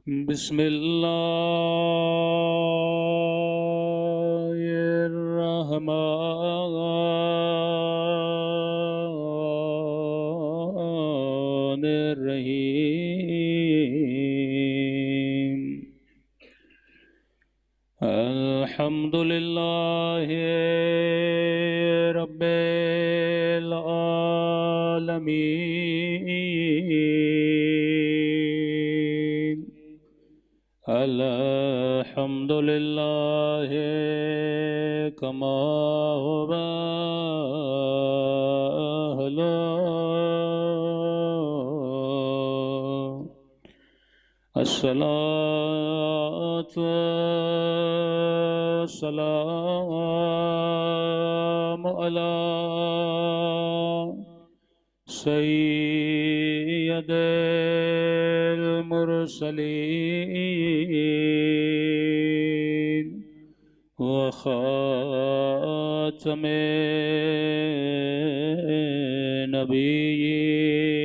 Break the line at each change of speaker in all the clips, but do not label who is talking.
بسم الله الرحمن الرحيم الحمد لله رب العالمين الحمد لله كما هو أهله الصلاة والسلام على سيد المرسلين وخاتم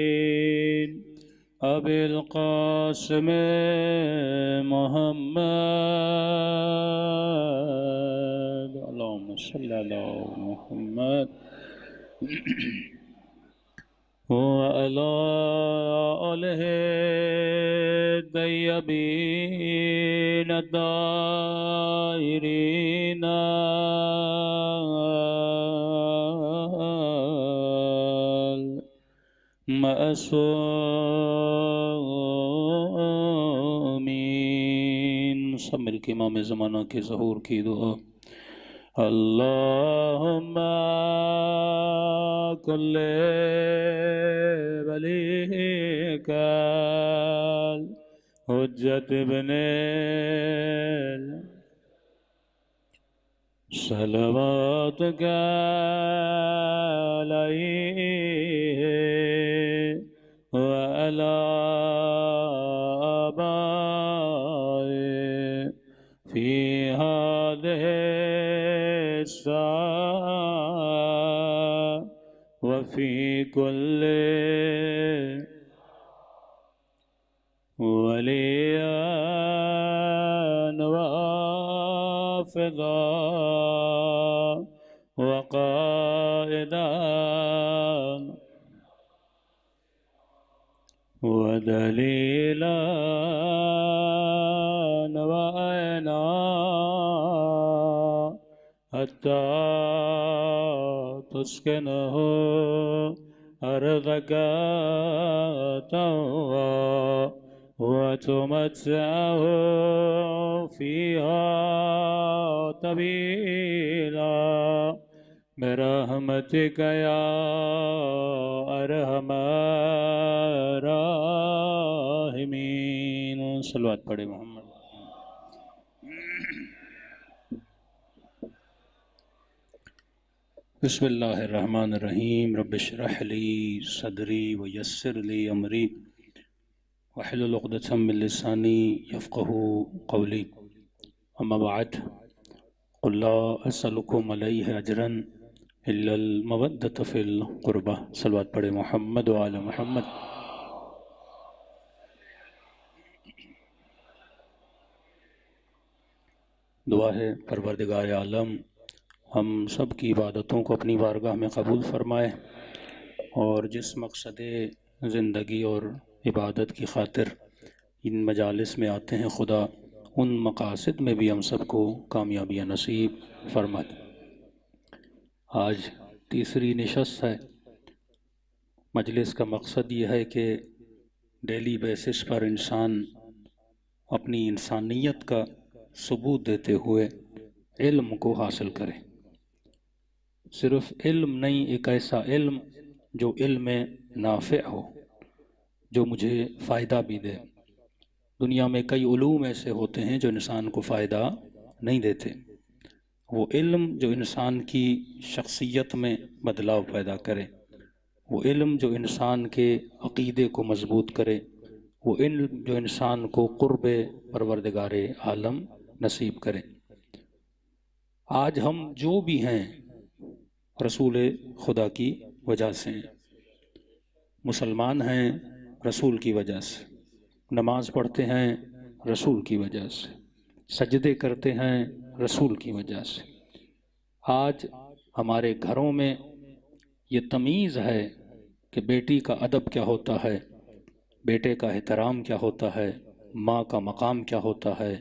النبيين أبي القاسم محمد اللهم صل على محمد وعلى آله الطيبين الطاهرين المعصومين سب مل کے امام زمانہ کے ظہور کی دعا اللہم کل ولیک حجت ابن صلواتک علیہ وعلی آبائه فی هذه الساعة وفي كل وليا وحافظا وقائدا ودليلا وعينا حتى تسكنه أرضك طوعا وتمتعه فيها طويلا برحمتك يا أرحم الراحمين صلوات پڑھے محمد بسم اللہ الرحمن الرحیم رب اشرح لی صدری ویسر لی امری واحلل عقدۃ من لسانی یفقهوا قولی اما بعد قل لا اسألکم علیہ اجرا الا المودۃ فی القربہ صلوات پڑھے محمد وعلی محمد دعا ہے پروردگار عالم ہم سب کی عبادتوں کو اپنی بارگاہ میں قبول فرمائے اور جس مقصد زندگی اور عبادت کی خاطر ان مجالس میں آتے ہیں خدا ان مقاصد میں بھی ہم سب کو کامیابیاں نصیب فرمائے۔ آج تیسری نشست ہے۔ مجلس کا مقصد یہ ہے کہ ڈیلی بیسس پر انسان اپنی انسانیت کا ثبوت دیتے ہوئے علم کو حاصل کرے۔ صرف علم نہیں، ایک ایسا علم جو علم نافع ہو، جو مجھے فائدہ بھی دے۔ دنیا میں کئی علوم ایسے ہوتے ہیں جو انسان کو فائدہ نہیں دیتے۔ وہ علم جو انسان کی شخصیت میں بدلاؤ پیدا کرے، وہ علم جو انسان کے عقیدے کو مضبوط کرے، وہ علم جو انسان کو قرب پروردگار عالم نصیب کرے۔ آج ہم جو بھی ہیں رسول خدا کی وجہ سے ہیں۔ مسلمان ہیں رسول کی وجہ سے، نماز پڑھتے ہیں رسول کی وجہ سے، سجدے کرتے ہیں رسول کی وجہ سے۔ آج ہمارے گھروں میں یہ تمیز ہے کہ بیٹی کا ادب کیا ہوتا ہے، بیٹے کا احترام کیا ہوتا ہے، ماں کا مقام کیا ہوتا ہے،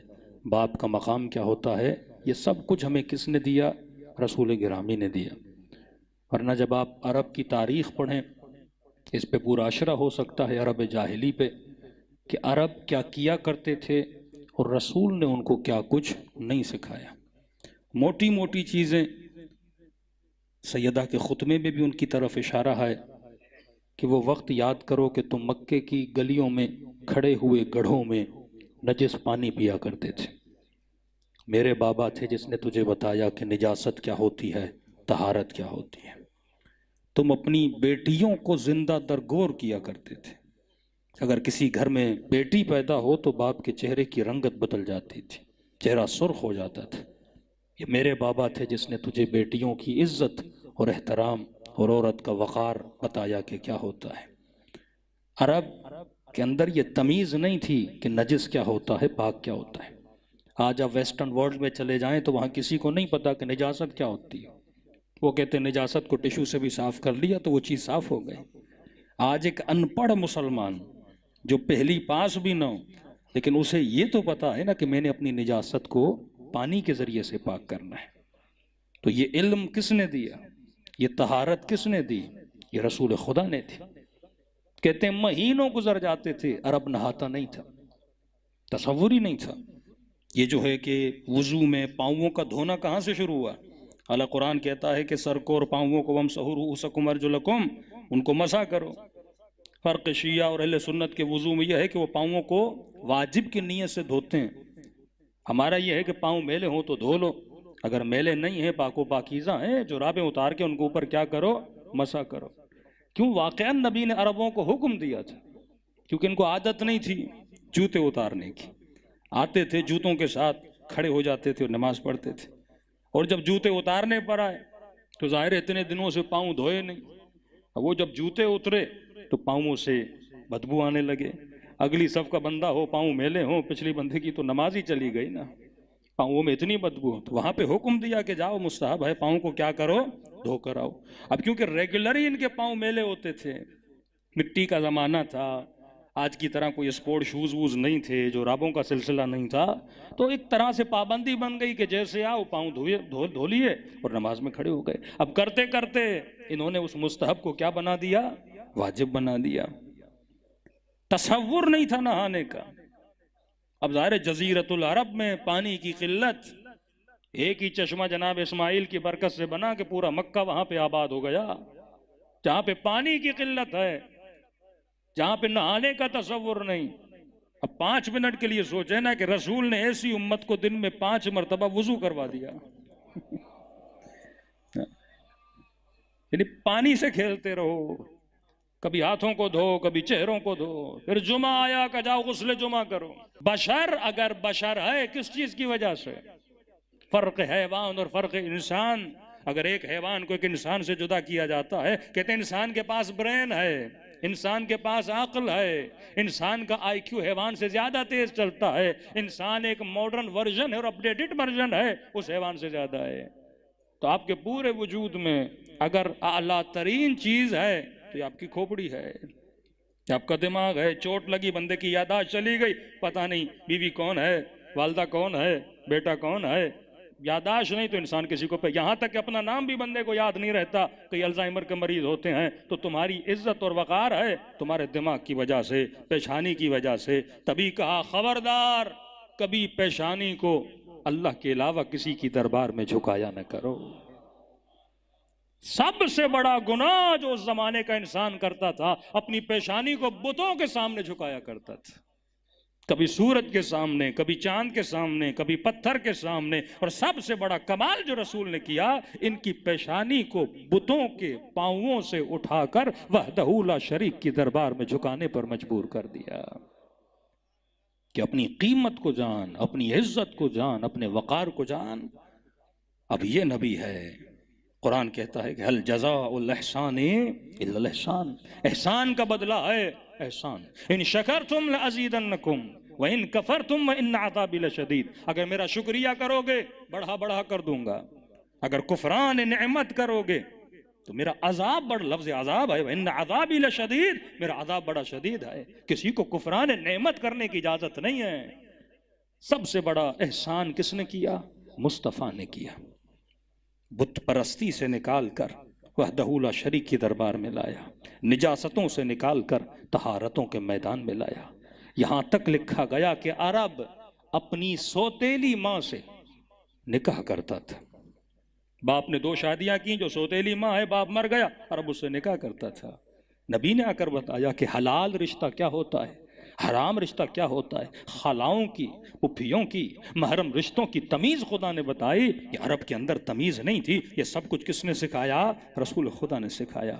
باپ کا مقام کیا ہوتا ہے، یہ سب کچھ ہمیں کس نے دیا؟ رسول گرامی نے دیا۔ ورنہ جب آپ عرب کی تاریخ پڑھیں، اس پہ پورا عشرہ ہو سکتا ہے عرب جاہلی پہ، کہ عرب کیا کیا کرتے تھے اور رسول نے ان کو کیا کچھ نہیں سکھایا۔ موٹی موٹی چیزیں سیدہ کے خطبے میں بھی ان کی طرف اشارہ ہے کہ وہ وقت یاد کرو کہ تم مکے کی گلیوں میں کھڑے ہوئے گڑھوں میں نجس پانی پیا کرتے تھے، میرے بابا تھے جس نے تجھے بتایا کہ نجاست کیا ہوتی ہے، طہارت کیا ہوتی ہے۔ تم اپنی بیٹیوں کو زندہ درگور کیا کرتے تھے، اگر کسی گھر میں بیٹی پیدا ہو تو باپ کے چہرے کی رنگت بدل جاتی تھی، چہرہ سرخ ہو جاتا تھا۔ یہ میرے بابا تھے جس نے تجھے بیٹیوں کی عزت اور احترام اور عورت کا وقار بتایا کہ کیا ہوتا ہے۔ عرب کے اندر یہ تمیز نہیں تھی کہ نجس کیا ہوتا ہے، پاک کیا ہوتا ہے۔ آج آپ ویسٹرن ورلڈ میں چلے جائیں تو وہاں کسی کو نہیں پتا کہ نجاست کیا ہوتی ہے، وہ کہتے ہیں نجاست کو ٹشو سے بھی صاف کر لیا تو وہ چیز صاف ہو گئی۔ آج ایک ان پڑھ مسلمان جو پہلی پاس بھی نہ ہو، لیکن اسے یہ تو پتا ہے نا کہ میں نے اپنی نجاست کو پانی کے ذریعے سے پاک کرنا ہے، تو یہ علم کس نے دیا، یہ طہارت کس نے دی؟ یہ رسول خدا نے دی۔ کہتے ہیں مہینوں گزر جاتے تھے عرب نہاتا نہیں تھا، تصور ہی نہیں تھا۔ یہ جو ہے کہ وضو میں پاؤں کا دھونا کہاں سے شروع ہوا؟ اللہ قرآن کہتا ہے کہ سر کو اور پاؤں کو وَامْسَحُوا رُؤُوسَكُمْ وَأَرْجُلَكُمْ، ان کو مسح کرو۔ فرق شیعہ اور اہل سنت کے وضو میں یہ ہے کہ وہ پاؤں کو واجب کی نیت سے دھوتے ہیں، ہمارا یہ ہے کہ پاؤں میلے ہوں تو دھو لو، اگر میلے نہیں ہیں پاک و پاکیزہ ہیں، جرابیں اتار کے ان کے اوپر کیا کرو؟ مسح کرو۔ کیوں؟ واقعاً نبی نے عربوں کو حکم دیا تھا، کیونکہ ان کو عادت نہیں تھی جوتے اتارنے کی، آتے تھے جوتوں کے ساتھ کھڑے ہو جاتے تھے اور نماز پڑھتے تھے، اور جب جوتے اتارنے پر آئے تو ظاہر اتنے دنوں سے پاؤں دھوئے نہیں، وہ جب جوتے اترے تو پاؤں سے بدبو آنے لگے، اگلی صف کا بندہ ہو پاؤں میلے ہوں، پچھلی بندے کی تو نماز ہی چلی گئی نا، پاؤں میں اتنی بدبو، تو وہاں پہ حکم دیا کہ جاؤ مستحب ہے پاؤں کو کیا کرو؟ دھو کر آؤ۔ اب کیونکہ ریگولر ہی ان کے پاؤں میلے ہوتے تھے، مٹی کا زمانہ تھا، آج کی طرح کوئی اسپورٹ شوز ووز نہیں تھے، جو رابوں کا سلسلہ نہیں تھا، تو ایک طرح سے پابندی بن گئی کہ جیسے آؤ پاؤں دھو لیے اور نماز میں کھڑے ہو گئے۔ اب کرتے کرتے انہوں نے اس مستحب کو کیا بنا دیا؟ واجب بنا دیا۔ تصور نہیں تھا نہانے کا۔ اب ظاہر جزیرت العرب میں پانی کی قلت، ایک ہی چشمہ جناب اسماعیل کی برکت سے بنا کہ پورا مکہ وہاں پہ آباد ہو گیا، جہاں پہ پانی کی قلت ہے، جہاں پہ نہانے کا تصور نہیں۔ اب 5 منٹ کے لیے سوچے نا کہ رسول نے ایسی امت کو دن میں 5 مرتبہ وضو کروا دیا، یعنی پانی سے کھیلتے رہو، کبھی ہاتھوں کو دھو کبھی چہروں کو دھو، پھر جمعہ آیا کہ جاؤ غسل جمعہ کرو۔ بشر اگر بشر ہے کس چیز کی وجہ سے؟ فرق حیوان اور فرق انسان۔ اگر ایک حیوان کو ایک انسان سے جدا کیا جاتا ہے، کہتے ہیں انسان کے پاس برین ہے، انسان کے پاس عقل ہے، انسان کا آئی کیو حیوان سے زیادہ تیز چلتا ہے، انسان ایک ماڈرن ورژن ہے اور اپڈیٹڈ ورژن ہے، اس حیوان سے زیادہ ہے۔ تو آپ کے پورے وجود میں اگر اعلیٰ ترین چیز ہے تو یہ آپ کی کھوپڑی ہے، یہ آپ کا دماغ ہے۔ چوٹ لگی بندے کی یادداشت چلی گئی، پتہ نہیں بیوی کون ہے، والدہ کون ہے، بیٹا کون ہے، یادداشت نہیں تو انسان کسی کو یہاں تک کہ اپنا نام بھی بندے کو یاد نہیں رہتا، کئی الزائمر کے مریض ہوتے ہیں، تو تمہاری عزت اور وقار ہے تمہارے دماغ کی وجہ سے، پیشانی کی وجہ سے۔ تبھی کہا خبردار کبھی پیشانی کو اللہ کے علاوہ کسی کی دربار میں جھکایا نہ کرو۔ سب سے بڑا گناہ جو اس زمانے کا انسان کرتا تھا، اپنی پیشانی کو بتوں کے سامنے جھکایا کرتا تھا، کبھی سورج کے سامنے، کبھی چاند کے سامنے، کبھی پتھر کے سامنے، اور سب سے بڑا کمال جو رسول نے کیا، ان کی پیشانی کو بتوں کے پاؤں سے اٹھا کر وحدہ لا شریک کی دربار میں جھکانے پر مجبور کر دیا کہ اپنی قیمت کو جان، اپنی عزت کو جان، اپنے وقار کو جان۔ اب یہ نبی ہے قرآن کہتا ہے کہ هل جزاء الاحسان الا الاحسان، احسان کا بدلہ ہے احسان. ان شکرتم لازیدنکم وان کفرتم وان عذابی لشدید، اگر میرا شکریہ کرو گے بڑھا بڑھا کر دوں گا، اگر کفران نعمت کرو گے تو میرا عذاب بڑا، لفظ عذاب ہے وان عذابی لشدید، میرا عذاب بڑا شدید ہے. کسی کو کفران نعمت کرنے کی اجازت نہیں ہے. سب سے بڑا احسان کس نے کیا؟ مصطفیٰ نے کیا. بت پرستی سے نکال کر وحدہ لا شریک کی دربار میں لایا، نجاستوں سے نکال کر طہارتوں کے میدان میں لایا. یہاں تک لکھا گیا کہ عرب اپنی سوتیلی ماں سے نکاح کرتا تھا. باپ نے 2 شادیاں کی، جو سوتیلی ماں ہے باپ مر گیا، عرب اس سے نکاح کرتا تھا. نبی نے آ کر بتایا کہ حلال رشتہ کیا ہوتا ہے، حرام رشتہ کیا ہوتا ہے. خالاؤں کی، پھوپھیوں کی، محرم رشتوں کی تمیز خدا نے بتائی. یہ عرب کے اندر تمیز نہیں تھی. یہ سب کچھ کس نے سکھایا؟ رسول خدا نے سکھایا.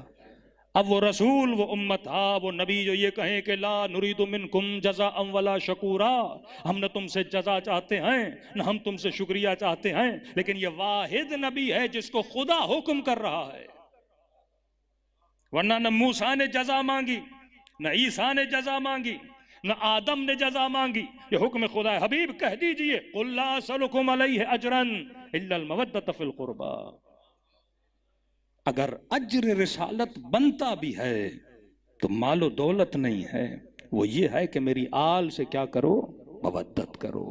اب وہ رسول، وہ امت، وہ نبی جو یہ کہیں کہ لا نرید منکم جزاء ولا شکورا، ہم نہ تم سے جزا چاہتے ہیں نہ ہم تم سے شکریہ چاہتے ہیں، لیکن یہ واحد نبی ہے جس کو خدا حکم کر رہا ہے. ورنہ نہ موسیٰ نے جزا مانگی، نہ عیسیٰ نے جزا مانگی، نہ آدم نے جزا مانگی. یہ حکم خدا ہے. حبیب کہہ دیجئے قل لا اسألکم علیہ اجرا الا المودۃ فی القربى. اگر اجر رسالت بنتا بھی ہے تو مال و دولت نہیں ہے، وہ یہ ہے کہ میری آل سے کیا کرو؟ مودت کرو.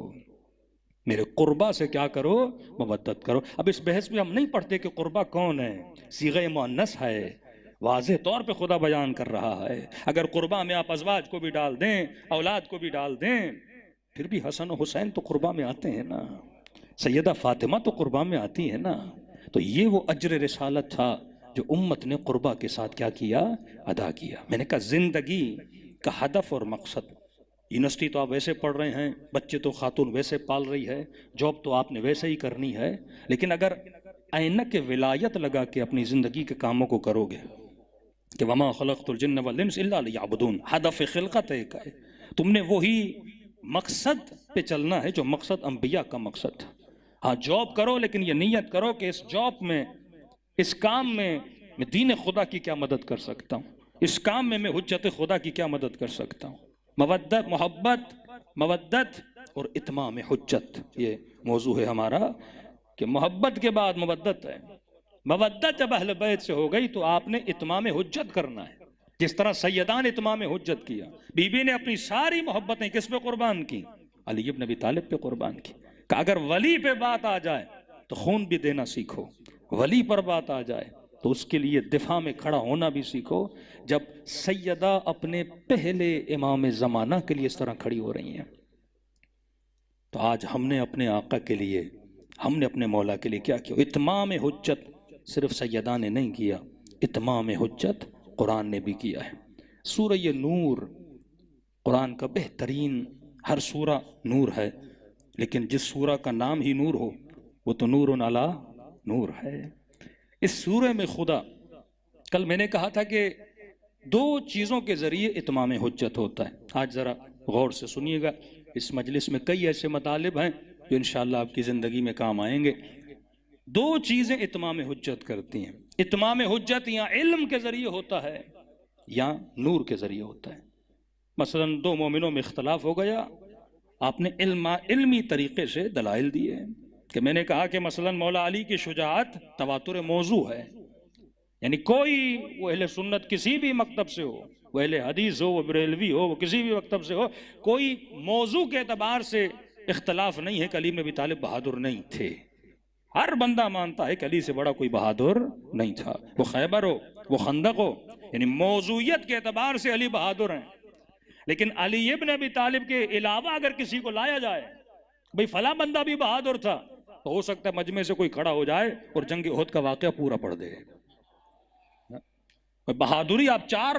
میرے قربہ سے کیا کرو؟ مودت کرو. اب اس بحث میں ہم نہیں پڑھتے کہ قربہ کون ہے، صیغہ مؤنث ہے، واضح طور پہ خدا بیان کر رہا ہے. اگر قربہ میں آپ ازواج کو بھی ڈال دیں، اولاد کو بھی ڈال دیں، پھر بھی حسن و حسین تو قربہ میں آتے ہیں نا، سیدہ فاطمہ تو قربہ میں آتی ہے نا. تو یہ وہ اجر رسالت تھا جو امت نے قربہ کے ساتھ کیا کیا؟ ادا کیا. میں نے کہا زندگی کا ہدف اور مقصد، یونیورسٹی تو آپ ویسے پڑھ رہے ہیں، بچے تو خاتون ویسے پال رہی ہے، جاب تو آپ نے ویسے ہی کرنی ہے، لیکن اگر اینک ولایت لگا کے اپنی زندگی کے کاموں کو کرو گے کہ وما خلقت الجن والانس الا لیعبدون، ہدف خلقت ایک ہے، تم نے وہی مقصد پہ چلنا ہے جو مقصد انبیاء کا مقصد تھا. ہاں جاب کرو، لیکن یہ نیت کرو کہ اس جاب میں، اس کام میں میں دین خدا کی کیا مدد کر سکتا ہوں، اس کام میں حجت خدا کی کیا مدد کر سکتا ہوں. مودت، محبت، مودت اور اتمام حجت، یہ موضوع ہے ہمارا کہ محبت کے بعد مودت ہے. مودت جب اہل بیت سے ہو گئی تو آپ نے اتمام حجت کرنا ہے. جس طرح سیدان اتمام حجت کیا، بی بی نے اپنی ساری محبتیں کس پہ قربان کی؟ علی ابن ابی طالب پہ قربان کی. کہ اگر ولی پہ بات آ جائے تو خون بھی دینا سیکھو، ولی پر بات آ جائے تو اس کے لیے دفاع میں کھڑا ہونا بھی سیکھو. جب سیدہ اپنے پہلے امام زمانہ کے لیے اس طرح کھڑی ہو رہی ہیں تو آج ہم نے اپنے آقا کے لیے، ہم نے اپنے مولا کے لیے کیا کیا؟ اتمام حجت صرف سیدہ نے نہیں کیا، اتمام حجت قرآن نے بھی کیا ہے. سورہ نور قرآن کا بہترین، ہر سورہ نور ہے، لیکن جس سورہ کا نام ہی نور ہو وہ تو نور علی نور ہے. اس سورہ میں خدا، کل میں نے کہا تھا کہ 2 چیزوں کے ذریعے اتمام حجت ہوتا ہے. آج ذرا غور سے سنیے گا، اس مجلس میں کئی ایسے مطالب ہیں جو انشاءاللہ آپ کی زندگی میں کام آئیں گے. 2 چیزیں اتمام حجت کرتی ہیں. اتمام حجت یا علم کے ذریعے ہوتا ہے یا نور کے ذریعے ہوتا ہے. مثلا 2 مومنوں میں اختلاف ہو گیا، آپ نے علمی طریقے سے دلائل دیے کہ میں نے کہا کہ مثلا مولا علی کی شجاعت تواتر موضوع ہے، یعنی کوئی، وہ اہل سنت کسی بھی مکتب سے ہو، وہ اہل حدیث ہو، وہ بریلوی ہو، وہ کسی بھی مکتب سے ہو، کوئی موضوع کے اعتبار سے اختلاف نہیں ہے کہ علی بن ابی طالب بہادر نہیں تھے. ہر بندہ مانتا ہے کہ علی سے بڑا کوئی بہادر نہیں تھا، وہ خیبر ہو، وہ خندق ہو، یعنی موضوعیت کے اعتبار سے علی بہادر ہیں. لیکن علی ابن ابی طالب کے علاوہ اگر کسی کو لایا جائے، بھئی فلاں بندہ بھی بہادر تھا، تو ہو سکتا ہے مجمع سے کوئی کھڑا ہو جائے اور جنگ احد کا واقعہ پورا پڑھ دے. بہادری آپ 4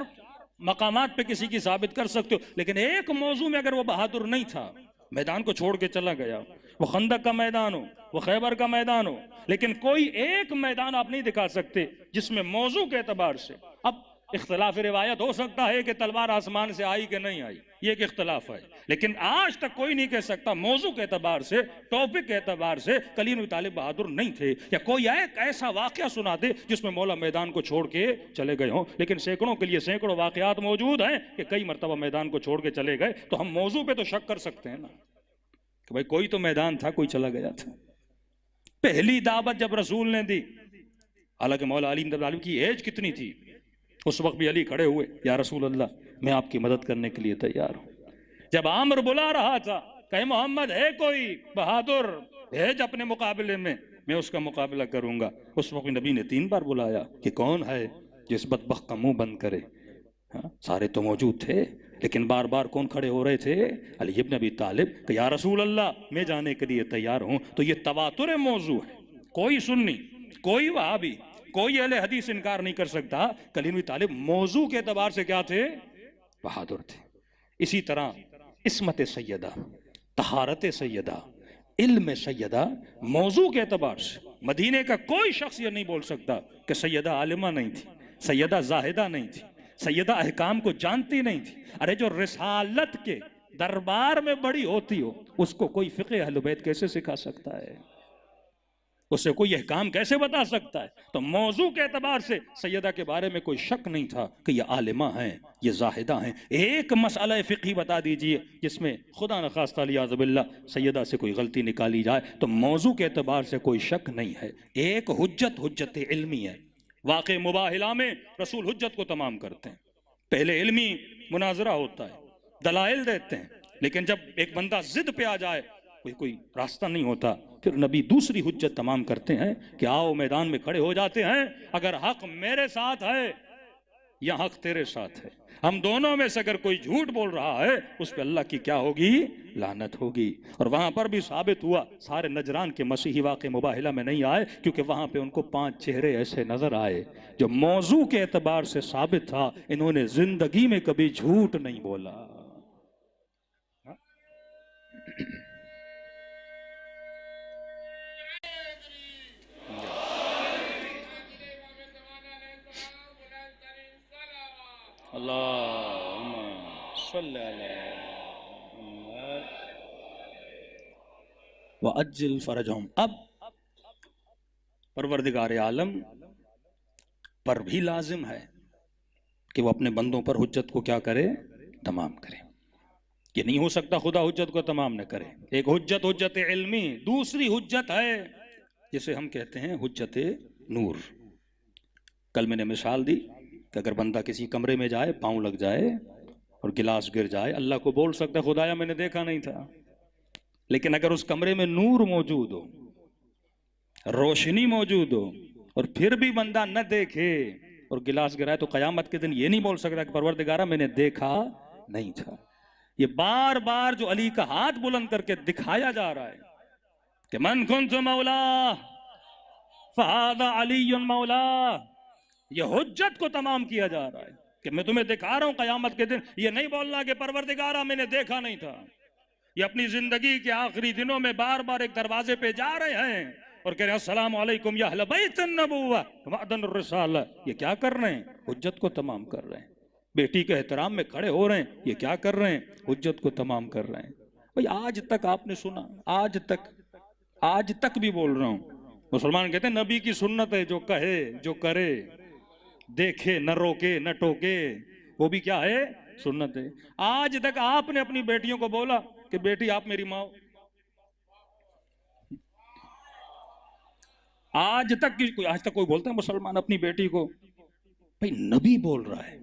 مقامات پہ کسی کی ثابت کر سکتے ہو، لیکن ایک موضوع میں اگر وہ بہادر نہیں تھا، میدان کو چھوڑ کے چلا گیا، وہ خندق کا میدان ہو، وہ خیبر کا میدان ہو، لیکن کوئی ایک میدان آپ نہیں دکھا سکتے جس میں موضوع کے اعتبار سے. اب اختلاف روایت ہو سکتا ہے کہ تلوار آسمان سے آئی کہ نہیں آئی، یہ ایک اختلاف ہے، لیکن آج تک کوئی نہیں کہہ سکتا موضوع کے اعتبار سے، ٹاپک کے اعتبار سے علی بن طالب بہادر نہیں تھے، یا کوئی ایک ایسا واقعہ سنا دے جس میں مولا میدان کو چھوڑ کے چلے گئے ہوں۔ لیکن سینکڑوں کے لیے سینکڑوں واقعات موجود ہیں کہ کئی مرتبہ میدان کو چھوڑ کے چلے گئے، تو ہم موضوع پہ تو شک کر سکتے ہیں نا کہ بھائی کوئی تو میدان تھا، کوئی چلا گیا تھا۔ پہلی دعوت جب رسول نے دی، حالانکہ مولا علی بن طالب کی ایج کتنی تھی، اس وقت بھی علی کھڑے ہوئے، یا رسول اللہ میں آپ کی مدد کرنے کے لیے تیار ہوں۔ جب عامر بلا رہا تھا کہ محمد ہے کوئی بہادر بھیج اپنے مقابلے میں اس کا مقابلہ کروں گا، اس وقت نبی نے 3 بار بلایا کہ کون ہے جس بدبخت کا منہ بند کرے؟ سارے تو موجود تھے، لیکن بار بار کون کھڑے ہو رہے تھے؟ علی بن ابی طالب، کہ یا رسول اللہ میں جانے کے لیے تیار ہوں۔ تو یہ تواتر موضوع ہے، کوئی سنی، کوئی وہابی، کوئی اہل حدیث انکار نہیں کر سکتا کہ علی بن ابی طالب موضوع کے اعتبار سے کیا تھے؟ بہادر تھے۔ اسی طرح عصمت سیدہ، طہارت سیدہ، علم سیدہ، موضوع کے اعتبار سے مدینے کا کوئی شخص یہ نہیں بول سکتا کہ سیدہ عالمہ نہیں تھی، سیدہ زاہدہ نہیں تھی، سیدہ احکام کو جانتی نہیں تھی۔ ارے جو رسالت کے دربار میں بڑی ہوتی ہو، اس کو کوئی فقہ اہل بیت کیسے سکھا سکتا ہے؟ اسے کوئی احکام کیسے بتا سکتا ہے؟ تو موضوع کے اعتبار سے سیدہ کے بارے میں کوئی شک نہیں تھا کہ یہ عالمہ ہیں، یہ زاہدہ ہیں۔ ایک مسئلہ فقہی بتا دیجئے جس میں خدا نخواستہ علیہ باللہ سیدہ سے کوئی غلطی نکالی جائے، تو موضوع کے اعتبار سے کوئی شک نہیں ہے۔ ایک حجت علمی ہے۔ واقع مباحلہ میں رسول حجت کو تمام کرتے ہیں، پہلے علمی مناظرہ ہوتا ہے، دلائل دیتے ہیں، لیکن جب ایک بندہ ضد پہ آ جائے، کوئی راستہ نہیں ہوتا، پھر نبی دوسری حجت تمام کرتے ہیں کہ آؤ میدان میں کھڑے ہو جاتے ہیں، اگر حق میرے ساتھ ہے یا حق تیرے ساتھ ہے، ہم دونوں میں سے اگر کوئی جھوٹ بول رہا ہے اس پہ اللہ کی کیا ہوگی؟ لعنت ہوگی۔ اور وہاں پر بھی ثابت ہوا، سارے نجران کے مسیحی واقع مباحلہ میں نہیں آئے، کیونکہ وہاں پہ ان کو 5 چہرے ایسے نظر آئے جو موضوع کے اعتبار سے ثابت تھا، انہوں نے زندگی میں کبھی جھوٹ نہیں بولا۔ اللہم صلی علی محمد وعجل فرجہم۔ اب پروردگار عالم پر بھی لازم ہے کہ وہ اپنے بندوں پر حجت کو کیا کرے؟ تمام کرے۔ یہ نہیں ہو سکتا خدا حجت کو تمام نہ کرے۔ ایک حجت علمی، دوسری حجت ہے جسے ہم کہتے ہیں حجت نور۔ کل میں نے مثال دی کہ اگر بندہ کسی کمرے میں جائے، پاؤں لگ جائے اور گلاس گر جائے، اللہ کو بول سکتا ہے خدایا میں نے دیکھا نہیں تھا، لیکن اگر اس کمرے میں نور موجود ہو، روشنی موجود ہو، اور پھر بھی بندہ نہ دیکھے اور گلاس گرائے، تو قیامت کے دن یہ نہیں بول سکتا کہ پروردگارہ میں نے دیکھا نہیں تھا۔ یہ بار بار جو علی کا ہاتھ بلند کر کے دکھایا جا رہا ہے کہ من کنت مولا فہذا علی مولا، یہ حجت کو تمام کیا جا رہا ہے کہ میں تمہیں دکھا رہا ہوں قیامت کے دن۔ یہ نہیں بولنا کہ پروردگارہ میں نے دیکھا نہیں تھا۔ یہ اپنی زندگی کے آخری دنوں میں بار بار ایک دروازے پہ جا رہے ہیں اور کہہ رہے ہیں السلام علیکم یا اہل بیت النبوہ وعدن الرسالہ۔ یہ کیا کر رہے ہیں؟ حجت کو تمام کر رہے ہیں۔ بیٹی کے احترام میں کھڑے ہو رہے ہیں، یہ کیا کر رہے ہیں؟ حجت کو تمام کر رہے ہیں۔ بھئی آج تک آپ نے سنا، آج تک بھی بول رہا ہوں، مسلمان کہتے ہیں نبی کی سنت ہے، جو کہے جو کرے، دیکھے نہ روکے نہ ٹوکے، وہ بھی کیا ہے؟ سنت ہے۔ آج تک آپ نے اپنی بیٹیوں کو بولا کہ بیٹی آپ میری ماں ہو؟ آج تک کوئی بولتا ہے مسلمان اپنی بیٹی کو؟ بھئی نبی بول رہا ہے،